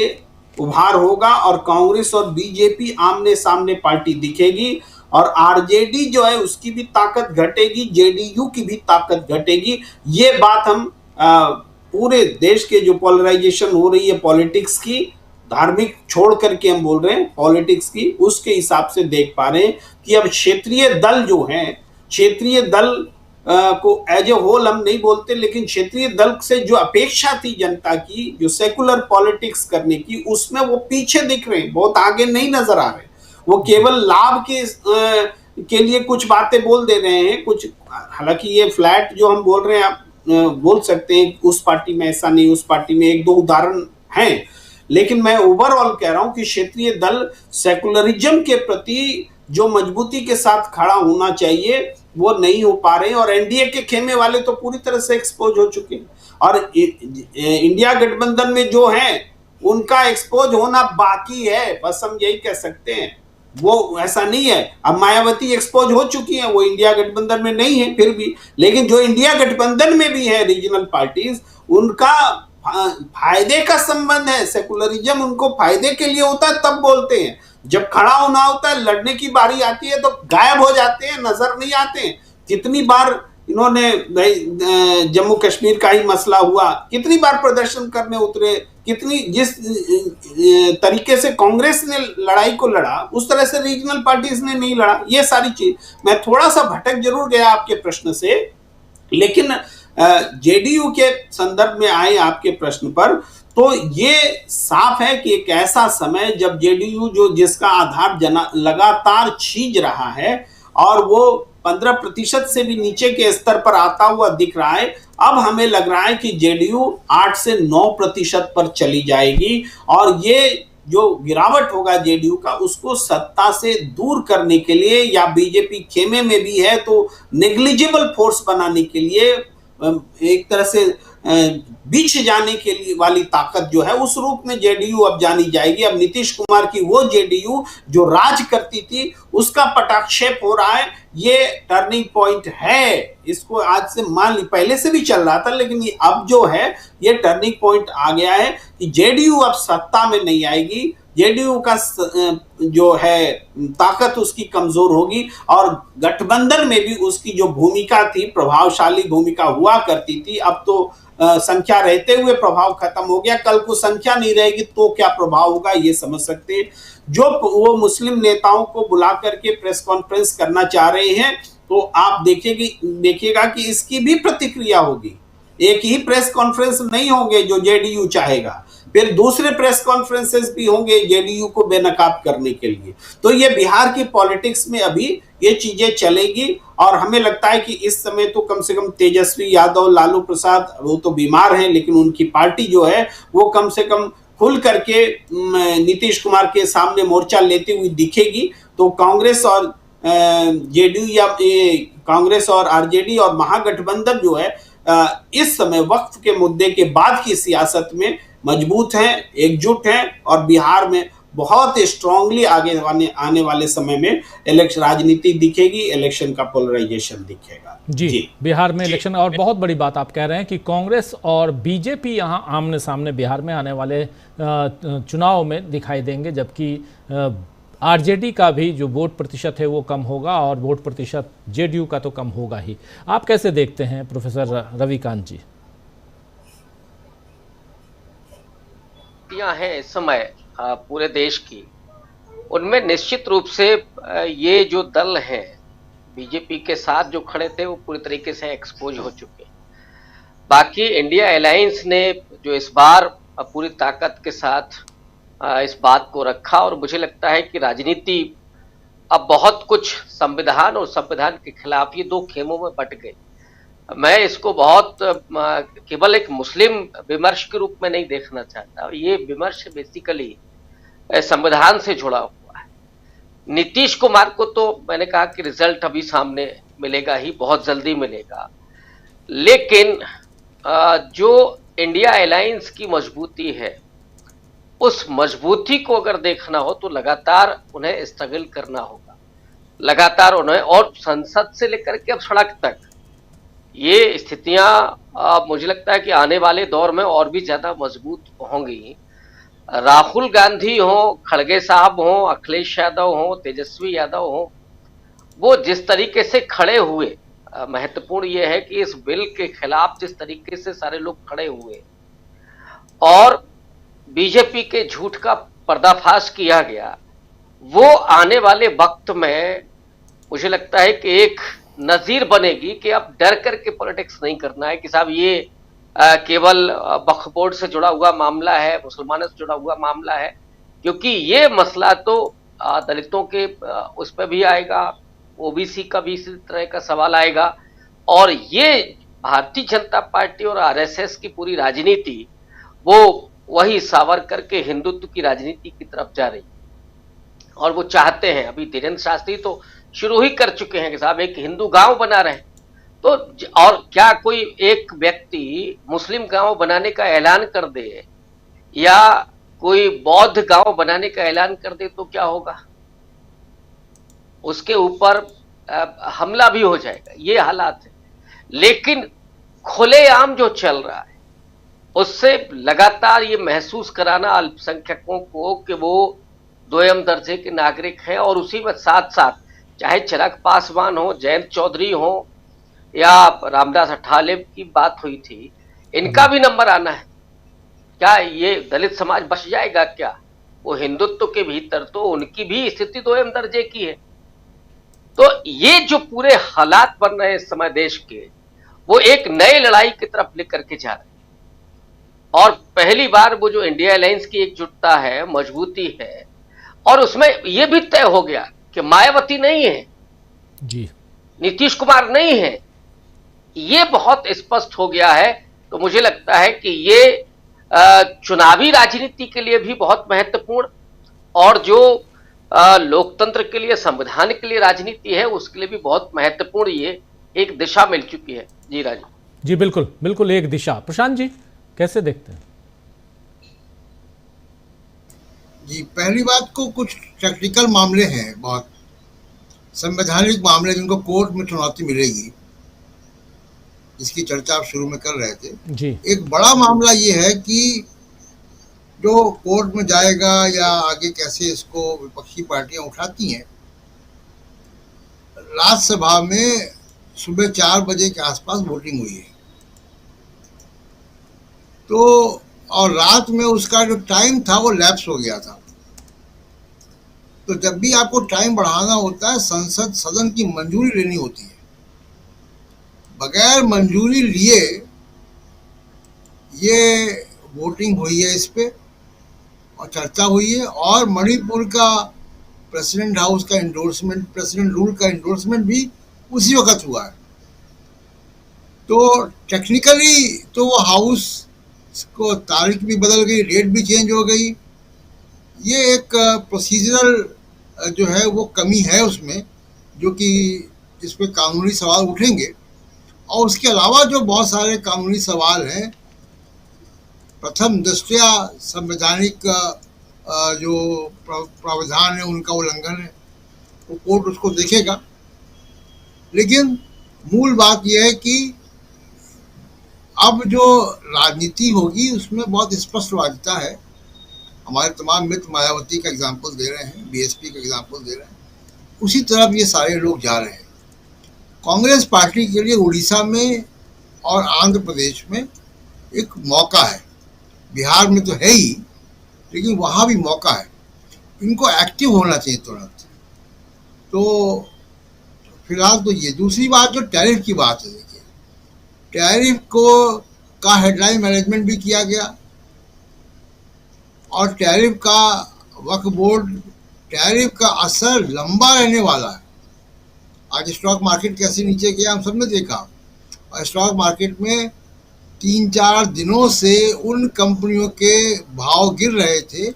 उभार होगा और कांग्रेस और बीजेपी आमने सामने पार्टी दिखेगी और आरजेडी जो है उसकी भी ताकत घटेगी, जेडीयू की भी ताकत घटेगी। ये बात हम पूरे देश के जो पोलराइजेशन हो रही है पॉलिटिक्स की, धार्मिक छोड़ करके हम बोल रहे हैं पॉलिटिक्स की, उसके हिसाब से देख पा रहे हैं कि अब क्षेत्रीय दल जो हैं, क्षेत्रीय दल को एज ए होल हम नहीं बोलते, लेकिन क्षेत्रीय दल से जो अपेक्षा थी जनता की, जो सेकुलर पॉलिटिक्स करने की, उसमें वो पीछे दिख रहे हैं, बहुत आगे नहीं नजर आ रहे। वो केवल लाभ के लिए कुछ बातें बोल दे रहे हैं, कुछ, हालांकि ये फ्लैट जो हम बोल रहे हैं, आप बोल सकते हैं उस पार्टी में ऐसा नहीं, उस पार्टी में एक दो उदाहरण हैं, लेकिन मैं ओवरऑल कह रहा हूं कि क्षेत्रीय दल सेकुलरिज्म के प्रति जो मजबूती के साथ खड़ा होना चाहिए वो नहीं हो पा रहे हैं और एनडीए के खेमे वाले तो पूरी तरह से एक्सपोज हो चुके हैं और इंडिया गठबंधन में जो है उनका एक्सपोज होना बाकी है, बस हम यही कह सकते हैं। वो ऐसा नहीं है, अब मायावती एक्सपोज हो चुकी है, वो इंडिया गठबंधन में नहीं है फिर भी, लेकिन जो इंडिया गठबंधन में भी है रीजनल पार्टीज, उनका फायदे का संबंध है। सेकुलरिज्म उनको फायदे के लिए होता है तब बोलते हैं, जब खड़ा होना होता है, लड़ने की बारी आती है तो गायब हो जाते हैं, नजर नहीं आते हैं। कितनी बार इन्होंने जम्मू कश्मीर का ही मसला हुआ, कितनी बार प्रदर्शन करने उतरे, कितनी जिस तरीके से कांग्रेस ने लड़ाई को लड़ा उस तरह से रीजनल पार्टीज ने नहीं लड़ा। ये सारी चीज, मैं थोड़ा सा भटक जरूर गया आपके प्रश्न से, लेकिन जेडीयू के संदर्भ में आए आपके प्रश्न पर, तो ये साफ है कि एक ऐसा समय जब जेडीयू जो जिसका आधार लगातार छीज रहा है और वो 15% से भी नीचे के स्तर पर आता हुआ दिख रहा है, अब हमें लग रहा है कि जेडीयू 8 से 9% पर चली जाएगी और ये जो गिरावट होगा जेडीयू का, उसको सत्ता से दूर करने के लिए या बीजेपी खेमे में भी है तो नेग्लिजिबल फोर्स बनाने के लिए, एक तरह से बीच जाने के लिए वाली ताकत जो है उस रूप में जेडीयू अब जानी जाएगी। अब नीतीश कुमार की वो जेडीयू जो राज करती थी उसका पटाक्षेप हो रहा है। ये टर्निंग पॉइंट है, इसको आज से मान ली, पहले से भी चल रहा था लेकिन ये अब जो है ये टर्निंग पॉइंट आ गया है कि जेडीयू अब सत्ता में नहीं आएगी, जेडीयू का जो है ताकत उसकी कमजोर होगी और गठबंधन में भी उसकी जो भूमिका थी, प्रभावशाली भूमिका हुआ करती थी, अब तो संख्या रहते हुए प्रभाव खत्म हो गया। कल को संख्या नहीं रहेगी तो क्या प्रभाव होगा ये समझ सकते हैं। जो वो मुस्लिम नेताओं को बुला करके प्रेस कॉन्फ्रेंस करना चाह रहे हैं तो आप देखिएगा कि इसकी भी प्रतिक्रिया होगी। एक ही प्रेस कॉन्फ्रेंस नहीं होंगे जो जेडीयू चाहेगा, फिर दूसरे प्रेस कॉन्फ्रेंसेस भी होंगे जेडीयू को बेनकाब करने के लिए। तो ये बिहार की पॉलिटिक्स में अभी ये चीजें चलेगी और हमें लगता है कि इस समय तो कम से कम तेजस्वी यादव, लालू प्रसाद, वो तो बीमार हैं, लेकिन उनकी पार्टी जो है वो कम से कम खुल करके नीतीश कुमार के सामने मोर्चा लेती हुई दिखेगी। तो कांग्रेस और जेडीयू या कांग्रेस और आरजेडी और महागठबंधन जो है इस समय वक्फ के मुद्दे के बाद की सियासत में मजबूत हैं, एकजुट हैं और बिहार में बहुत स्ट्रांगली आगे आने वाले समय में इलेक्शन राजनीति दिखेगी, इलेक्शन का पोलराइजेशन दिखेगा।
जी, बिहार में इलेक्शन। और बहुत बड़ी बात आप कह रहे हैं कि कांग्रेस और बीजेपी यहां आमने सामने बिहार में आने वाले चुनाव में दिखाई देंगे, जबकि आरजेडी का भी जो वोट प्रतिशत है वो कम होगा और वोट प्रतिशत जेडीयू का तो कम होगा ही। आप कैसे देखते हैं प्रोफेसर रविकांत जी?
है इस समय पूरे देश की, उनमें निश्चित रूप से ये जो दल हैं बीजेपी के साथ जो खड़े थे वो पूरी तरीके से एक्सपोज हो चुके। बाकी इंडिया अलायंस ने जो इस बार पूरी ताकत के साथ इस बात को रखा और मुझे लगता है कि राजनीति अब बहुत कुछ संविधान और संविधान के खिलाफ ये दो खेमों में बट गई। मैं इसको बहुत केवल एक मुस्लिम विमर्श के रूप में नहीं देखना चाहता। ये विमर्श बेसिकली संविधान से जुड़ा हुआ है। नीतीश कुमार को तो मैंने कहा कि रिजल्ट अभी सामने मिलेगा ही, बहुत जल्दी मिलेगा, लेकिन जो इंडिया अलायंस की मजबूती है उस मजबूती को अगर देखना हो तो लगातार उन्हें स्ट्रगल करना होगा, लगातार उन्हें, और संसद से लेकर के अब सड़क तक ये स्थितियां मुझे लगता है कि आने वाले दौर में और भी ज्यादा मजबूत होंगी। राहुल गांधी हो, खड़गे साहब हो, अखिलेश यादव हो, तेजस्वी यादव हो, वो जिस तरीके से खड़े हुए, महत्वपूर्ण ये है कि इस बिल के खिलाफ जिस तरीके से सारे लोग खड़े हुए और बीजेपी के झूठ का पर्दाफाश किया गया, वो आने वाले वक्त में मुझे लगता है कि एक नजीर बनेगी कि अब डर करके पॉलिटिक्स नहीं करना है कि साहब ये केवल वक्फ बोर्ड से जुड़ा हुआ मामला है, मुसलमानों से जुड़ा हुआ मामला है, क्योंकि ये मसला तो दलितों के उस पर भी आएगा, ओबीसी का भी इसी तरह का सवाल आएगा। और ये भारतीय जनता पार्टी और आरएसएस की पूरी राजनीति वो वही सावरकर के हिंदुत्व की राजनीति की तरफ जा रही है और वो चाहते हैं, अभी धीरेन्द्र शास्त्री तो शुरू ही कर चुके हैं कि साहब एक हिंदू गांव बना रहे हैं। तो और क्या कोई एक व्यक्ति मुस्लिम गांव बनाने का ऐलान कर दे या कोई बौद्ध गांव बनाने का ऐलान कर दे तो क्या होगा, उसके ऊपर हमला भी हो जाएगा, ये हालात है। लेकिन खुलेआम जो चल रहा है उससे लगातार ये महसूस कराना अल्पसंख्यकों को कि वो दोयम दर्जे के नागरिक हैं, और उसी में साथ साथ चाहे चिराग पासवान हो, जयंत चौधरी हो या रामदास अठावले की बात हुई थी, इनका भी नंबर आना है। क्या ये दलित समाज बच जाएगा क्या? वो हिंदुत्व के भीतर तो उनकी भी स्थिति दोयम दर्जे की है। तो ये जो पूरे हालात बन रहे हैं इस समय देश के, वो एक नई लड़ाई की तरफ लेकर के जा रहे हैं। और पहली बार वो जो इंडिया अलायंस की एकजुटता है, मजबूती है, और उसमें ये भी तय हो गया कि मायावती नहीं है
जी,
नीतीश कुमार नहीं है, ये बहुत स्पष्ट हो गया है। तो मुझे लगता है कि ये चुनावी राजनीति के लिए भी बहुत महत्वपूर्ण, और जो लोकतंत्र के लिए, संविधान के लिए राजनीति है उसके लिए भी बहुत महत्वपूर्ण ये एक दिशा मिल चुकी है। जी राजू
जी, बिल्कुल बिल्कुल एक दिशा। प्रशांत जी कैसे देखते हैं?
जी, पहली बात को कुछ टेक्निकल मामले हैं, बहुत संवैधानिक मामले जिनको कोर्ट में चुनौती मिलेगी, जिसकी चर्चा आप शुरू में कर रहे थे
जी।
एक बड़ा मामला ये है कि जो कोर्ट में जाएगा या आगे कैसे इसको विपक्षी पार्टियां उठाती हैं। राज्यसभा में सुबह 4 बजे के आसपास वोटिंग हुई है, तो और रात में उसका जो टाइम था वो लैप्स हो गया था। तो जब भी आपको टाइम बढ़ाना होता है, संसद सदन की मंजूरी लेनी होती है। बगैर मंजूरी लिए ये वोटिंग हुई है इस पे और चर्चा हुई है, और मणिपुर का प्रेसिडेंट हाउस का इंडोर्समेंट, प्रेसिडेंट रूल का इंडोर्समेंट भी उसी वक्त हुआ है। तो टेक्निकली तो वो हाउस को तारीख भी बदल गई, डेट भी चेंज हो गई। ये एक प्रोसीजरल जो है वो कमी है उसमें, जो कि जिस पे कानूनी सवाल उठेंगे। और उसके अलावा जो बहुत सारे कानूनी सवाल हैं, प्रथम दृष्टया संवैधानिक जो प्रावधान है उनका उल्लंघन है, वो कोर्ट उसको देखेगा। लेकिन मूल बात यह है कि अब जो राजनीति होगी उसमें बहुत स्पष्टवादिता है। हमारे तमाम मित्र मायावती का एग्जाम्पल दे रहे हैं, बीएसपी का एग्जाम्पल दे रहे हैं, उसी तरफ ये सारे लोग जा रहे हैं। कांग्रेस पार्टी के लिए उड़ीसा में और आंध्र प्रदेश में एक मौका है, बिहार में तो है ही, लेकिन वहाँ भी मौका है। इनको एक्टिव होना चाहिए तुरंत। तो फिलहाल तो ये। दूसरी बात जो टैरिफ की बात है, देखिए टैरिफ का हेडलाइन मैनेजमेंट भी किया गया, और टैरिफ का वक्फ बोर्ड, टैरिफ का असर लंबा रहने वाला है। आज स्टॉक मार्केट कैसे नीचे गया हम सबने देखा, और स्टॉक मार्केट में 3-4 दिनों से उन कंपनियों के भाव गिर रहे थे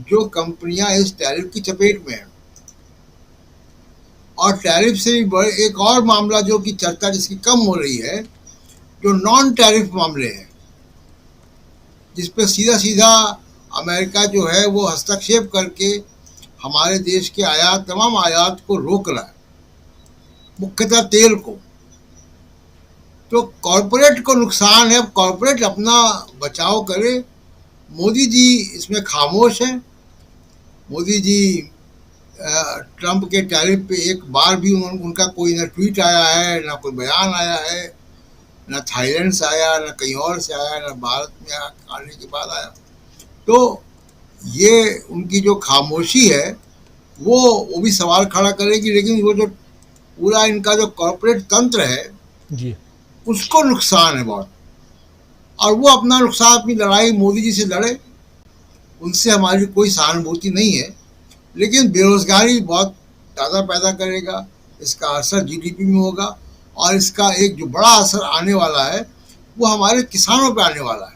जो कंपनियां इस टैरिफ की चपेट में हैं। और टैरिफ से भी बड़े एक और मामला जो कि चर्चा जिसकी कम हो रही है, जो नॉन टैरिफ मामले हैं, जिस पे सीधा सीधा अमेरिका जो है वो हस्तक्षेप करके हमारे देश के आयात, तमाम आयात को रोक रहा है, मुख्यतः तेल को। तो कॉरपोरेट को नुकसान है। अब कॉरपोरेट अपना बचाव करे। मोदी जी इसमें खामोश हैं। मोदी जी ट्रंप के टैरिफ पे एक बार भी उनका कोई ना ट्वीट आया है, ना कोई बयान आया है, ना थाईलैंड से आया, ना कहीं और से आया, ना भारत में आने के बाद आया। तो ये उनकी जो खामोशी है वो भी सवाल खड़ा करेगी। लेकिन वो जो पूरा इनका जो कॉरपोरेट तंत्र है
जी,
उसको नुकसान है बहुत, और वो अपना नुकसान, अपनी लड़ाई मोदी जी से लड़े, उनसे हमारी कोई सहानुभूति नहीं है। लेकिन बेरोजगारी बहुत ज़्यादा पैदा करेगा, इसका असर जीडीपी में होगा, और इसका एक जो बड़ा असर आने वाला है वो हमारे किसानों पे आने वाला है,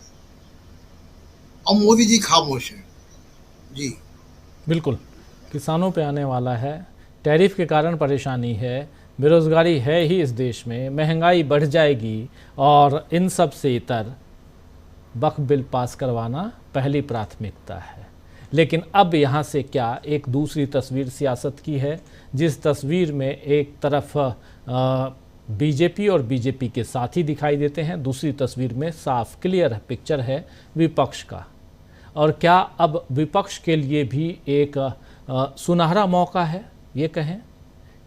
और मोदी जी खामोश हैं। जी
बिल्कुल, किसानों पे आने वाला है। टैरिफ के कारण परेशानी है, बेरोजगारी है ही इस देश में, महंगाई बढ़ जाएगी, और इन सब से इतर वक्फ बिल पास करवाना पहली प्राथमिकता है। लेकिन अब यहाँ से क्या एक दूसरी तस्वीर सियासत की है, जिस तस्वीर में एक तरफ बीजेपी और बीजेपी के साथी दिखाई देते हैं, दूसरी तस्वीर में साफ क्लियर पिक्चर है विपक्ष का। और क्या अब विपक्ष के लिए भी एक सुनहरा मौका है, ये कहें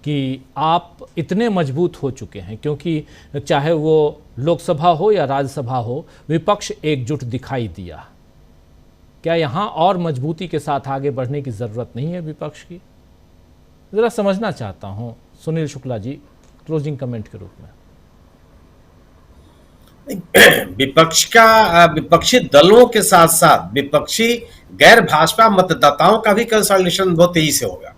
कि आप इतने मजबूत हो चुके हैं, क्योंकि चाहे वो लोकसभा हो या राज्यसभा हो, विपक्ष एकजुट दिखाई दिया। क्या यहाँ और मजबूती के साथ आगे बढ़ने की ज़रूरत नहीं है विपक्ष की? ज़रा समझना चाहता हूँ सुनील शुक्ला जी, क्लोजिंग कमेंट के रूप में।
विपक्ष का, विपक्षी दलों के साथ साथ विपक्षी गैर भाजपा मतदाताओं का भी कंसोलिडेशन बहुत तेजी से होगा,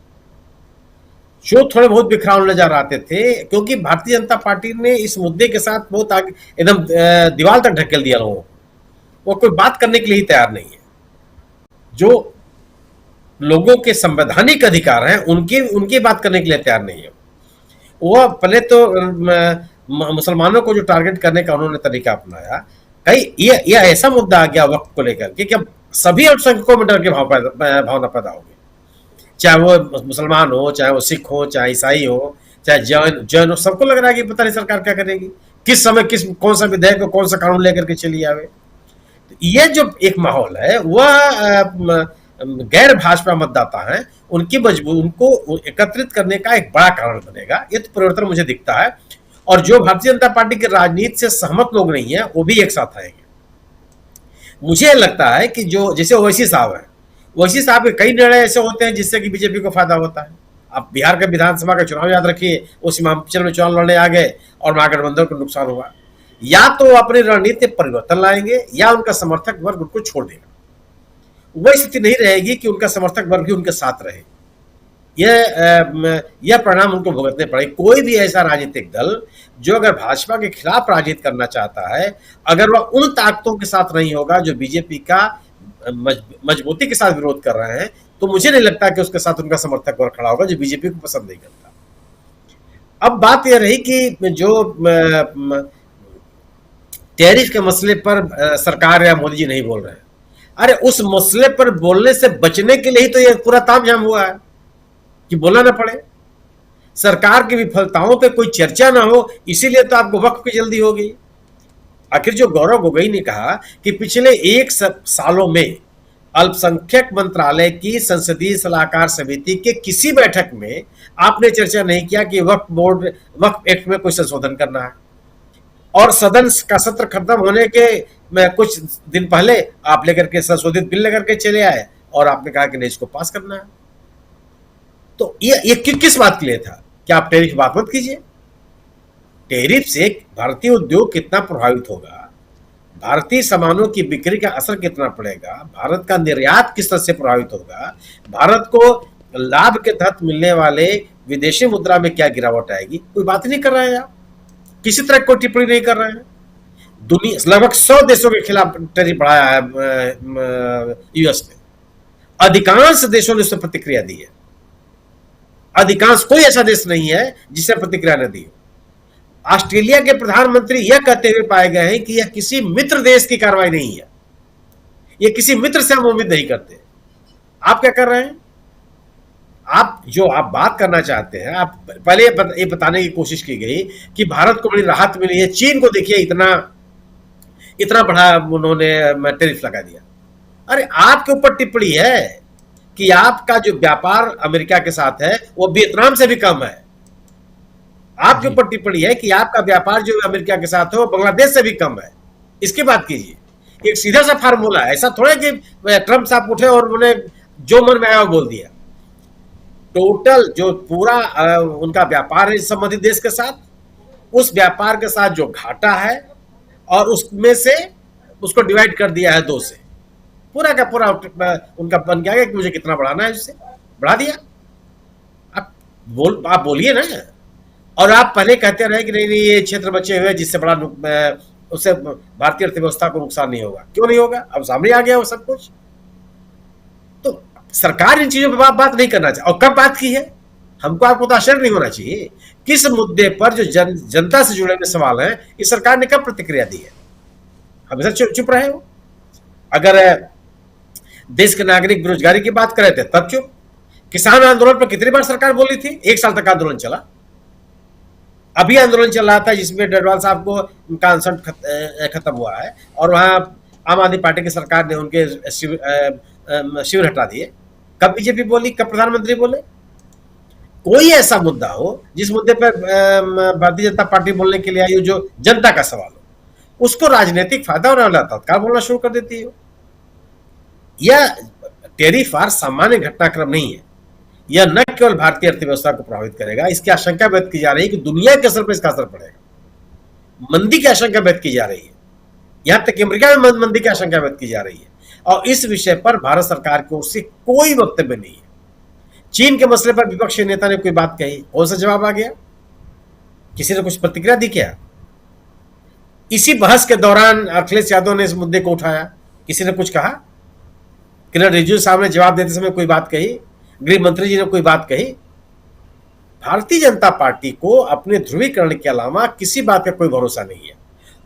जो थोड़े बहुत बिखराव नजर आते थे, क्योंकि भारतीय जनता पार्टी ने इस मुद्दे के साथ बहुत आगे एकदम दीवार तक ढकेल दिया लोगों को। वो कोई बात करने के लिए ही तैयार नहीं है। जो लोगों के संवैधानिक अधिकार हैं उनकी बात करने के लिए तैयार नहीं है। वो पहले तो मुसलमानों को जो टारगेट करने का उन्होंने तरीका अपनाया, कई ये ऐसा मुद्दा आ गया वक्त को लेकर कि अब सभी अल्पसंख्यकों में डर के भावना पैदा होगी, चाहे वो मुसलमान हो, चाहे वो सिख हो, चाहे ईसाई हो, चाहे जैन हो। सबको लग रहा है कि पता नहीं सरकार क्या करेगी, किस समय कौन सा विधेयक को कौन सा कानून लेकर के चली आवे। तो ये जो एक माहौल है वह गैर भाजपा मतदाता हैं उनको एकत्रित करने का एक बड़ा कारण बनेगा। ये तो परिवर्तन मुझे दिखता है, और जो भारतीय जनता पार्टी की राजनीति से सहमत लोग नहीं है वो भी एक साथ आएंगे। मुझे लगता है कि जो जैसे ओवैसी साहब हैं, ओवैसी साहब के कई निर्णय ऐसे होते हैं जिससे कि बीजेपी को फायदा होता है। आप बिहार के विधानसभा का चुनाव याद रखिए, उस हिमाचल में चुनाव लड़ने आ गए और महागठबंधन को नुकसान हुआ। या तो वो अपनी रणनीति परिवर्तन लाएंगे या उनका समर्थक वर्ग उनको छोड़ देगा। वह स्थिति नहीं रहेगी कि उनका समर्थक वर्ग भी उनके साथ रहे। यह परिणाम उनको भुगतने पड़े। कोई भी ऐसा राजनीतिक दल जो अगर भाजपा के खिलाफ राजनीति करना चाहता है, अगर वह उन ताकतों के साथ नहीं होगा जो बीजेपी का मजबूती के साथ विरोध कर रहे हैं, तो मुझे नहीं लगता कि उसके साथ उनका समर्थक वर्ग खड़ा होगा जो बीजेपी को पसंद नहीं करता। अब बात यह रही कि जो टैरिफ के मसले पर सरकार या मोदी जी नहीं बोल रहे हैं। अरे उस मसले पर बोलने से बचने के लिए ही तो ये पूरा तामझाम हुआ है कि बोलना ना पड़े, सरकार की विफलताओं पे कोई चर्चा ना हो, इसीलिए तो आपको वक्फ की जल्दी होगी। आखिर जो गौरव गोगोई ने कहा कि पिछले 1 सालों में अल्पसंख्यक मंत्रालय की संसदीय सलाहकार समिति के किसी बैठक में आपने चर्चा नहीं किया कि वक्फ एक्ट में कोई संशोधन करना है, और सदन का सत्र खत्म होने के कुछ दिन पहले आप लेकर के संशोधित बिल लेकर के चले आए और आपने कहा कि नहीं, इसको पास करना है। तो ये किस बात के लिए था कि आप टैरिफ की बात मत कीजिए। टैरिफ से भारतीय उद्योग कितना प्रभावित होगा, भारतीय सामानों की बिक्री का असर कितना पड़ेगा, भारत का निर्यात किस तरह से प्रभावित होगा, भारत को लाभ के तहत मिलने वाले विदेशी मुद्रा में क्या गिरावट आएगी, कोई बात नहीं कर रहे हैं आप, किसी तरह कोई टिप्पणी नहीं कर रहे हैं। दुनिया लगभग 100 देशों के खिलाफ टैरिफ बढ़ाया है यूएस ने, अधिकांश देशों ने उस पर प्रतिक्रिया दी है। अधिकांश, कोई ऐसा देश नहीं है जिसने प्रतिक्रिया न दी हो। ऑस्ट्रेलिया के प्रधानमंत्री यह कहते हुए पाए गए हैं कि यह किसी मित्र देश की कार्रवाई नहीं है, यह किसी मित्र से हम उम्मीद नहीं करते। आप क्या कर रहे हैं? आप बात करना चाहते हैं, आप पहले ये बताने की कोशिश की गई कि भारत को बड़ी राहत मिली है, चीन को देखिए इतना बड़ा उन्होंने टैरिफ लगा दिया। अरे आपके ऊपर टिप्पणी है कि आपका जो व्यापार अमेरिका के साथ है वो वियतनाम से भी कम है। आपके ऊपर टिप्पणी है कि आपका व्यापार जो अमेरिका के साथ है वो बांग्लादेश से भी कम है। इसकी बात कीजिए। एक सीधा सा फार्मूला है, ऐसा थोड़ा कि ट्रंप साहब उठे और उन्होंने जो मन में आया वो बोल दिया। टोटल जो पूरा उनका व्यापार है संबंधित देश के साथ, उस व्यापार के साथ जो घाटा है और उसमें से उसको डिवाइड कर दिया है 2 से, पूरा का पूरा उनका बन गया कि मुझे कितना बढ़ाना है, उससे बढ़ा दिया। आप बोलिए ना। और आप पहले कहते रहे कि नहीं ये क्षेत्र बचे हुए जिससे बड़ा उससे भारतीय अर्थव्यवस्था को नुकसान नहीं होगा। क्यों नहीं होगा? अब सामने आ गया वो सब कुछ। तो सरकार इन चीजों पर बात नहीं करना चाहिए। और कब बात की है, हमको आपको तो आश्चर्य नहीं होना चाहिए। किस मुद्दे पर जो जनता से जुड़े हुए सवाल हैं, इस सरकार ने कब प्रतिक्रिया दी है? हमेशा चुप रहे हो। अगर देश के नागरिक बेरोजगारी की बात करे थे तब चुप। किसान आंदोलन पर कितनी बार सरकार बोली थी? 1 साल तक आंदोलन चला। अभी आंदोलन चल रहा था जिसमें डडवाल साहब को उनका अनशन खत्म हुआ है और वहां आम आदमी पार्टी की सरकार ने उनके शिविर हटा दिए। कब बीजेपी बोली, कब प्रधानमंत्री बोले? कोई ऐसा मुद्दा हो जिस मुद्दे पर भारतीय जनता पार्टी बोलने के लिए आई हो, जो जनता का सवाल हो, उसको राजनीतिक फायदा होने वाला तत्काल बोलना शुरू कर देती हो। यह टैरिफ सामान्य घटनाक्रम नहीं है। यह न केवल भारतीय अर्थव्यवस्था को प्रभावित करेगा, इसकी आशंका व्यक्त की जा रही है कि दुनिया के असर पर इसका असर पड़ेगा। मंदी की आशंका व्यक्त की जा रही है, यहां तक अमेरिका में मंदी की आशंका व्यक्त की जा रही है। और इस विषय पर भारत सरकार की ओर से कोई वक्तव्य नहीं है। चीन के मसले पर विपक्षी नेता ने कोई बात कही, कौन सा जवाब आ गया? किसी ने कुछ प्रतिक्रिया दी क्या? इसी बहस के दौरान अखिलेश यादव ने इस मुद्दे को उठाया, किसी ने कुछ कहा? किरण रिजिजू साहब ने जवाब देते समय कोई बात कही? गृह मंत्री जी ने कोई बात कही? भारतीय जनता पार्टी को अपने ध्रुवीकरण के अलावा किसी बात का कोई भरोसा नहीं है,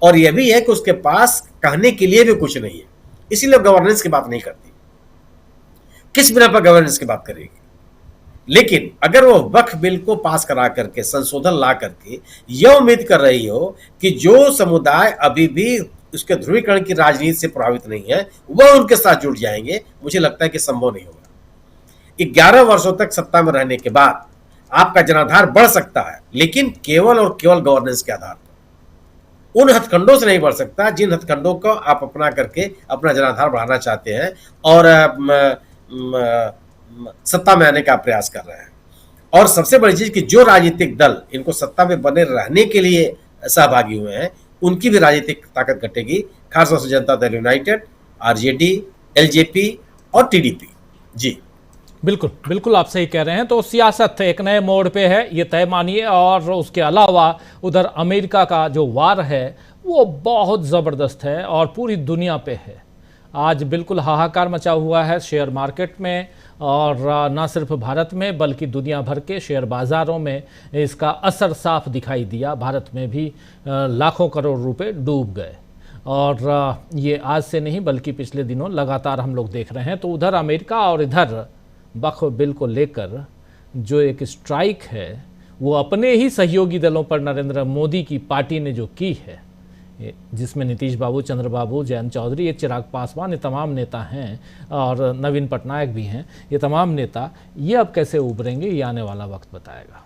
और यह भी है कि उसके पास कहने के लिए भी कुछ नहीं है, इसीलिए गवर्नेंस की बात नहीं करती। किस बिना पर गवर्नेंस की बात करेगी? लेकिन अगर वो वक्फ बिल को पास करा करके, संशोधन ला करके यह उम्मीद कर रही हो कि जो समुदाय अभी भी उसके ध्रुवीकरण की राजनीति से प्रभावित नहीं है वह उनके साथ जुड़ जाएंगे, मुझे लगता है कि संभव नहीं होगा। 11 वर्षों तक सत्ता में रहने के बाद आपका जनाधार बढ़ सकता है, लेकिन केवल और केवल गवर्नेंस के आधार पर। उन हथकंडों से नहीं बढ़ सकता जिन हथकंडों को आप अपना करके अपना जनाधार बढ़ाना चाहते हैं और सत्ता में आने का प्रयास कर रहे हैं। और सबसे बड़ी चीज कि जो राजनीतिक दल इनको सत्ता में बने रहने के लिए सहभागी हुए हैं उनकी भी राजनीतिक ताकत घटेगी, खासतौर से Janata Dal United, RJD, LJP और टीडीपी। जी
बिल्कुल बिल्कुल, आप सही कह रहे हैं। तो सियासत एक नए मोड़ पे है, ये तय मानिए। और उसके अलावा उधर अमेरिका का जो वार है वो बहुत ज़बरदस्त है और पूरी दुनिया पे है। आज बिल्कुल हाहाकार मचा हुआ है शेयर मार्केट में, और न सिर्फ भारत में बल्कि दुनिया भर के शेयर बाज़ारों में इसका असर साफ दिखाई दिया। भारत में भी लाखों करोड़ रुपए डूब गए, और ये आज से नहीं बल्कि पिछले दिनों लगातार हम लोग देख रहे हैं। तो उधर अमेरिका और इधर वक्फ बिल को लेकर जो एक स्ट्राइक है वो अपने ही सहयोगी दलों पर नरेंद्र मोदी की पार्टी ने जो की है, जिसमें नीतीश बाबू, चंद्रबाबू, जयंत चौधरी, ये चिराग पासवान, ये तमाम नेता हैं और नवीन पटनायक भी हैं, ये तमाम नेता ये अब कैसे उभरेंगे ये आने वाला वक्त बताएगा।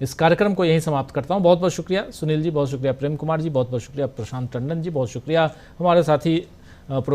इस कार्यक्रम को यहीं समाप्त करता हूं। बहुत बहुत शुक्रिया सुनील जी, बहुत शुक्रिया प्रेम कुमार जी, बहुत बहुत शुक्रिया प्रशांत टंडन जी, बहुत शुक्रिया हमारे साथी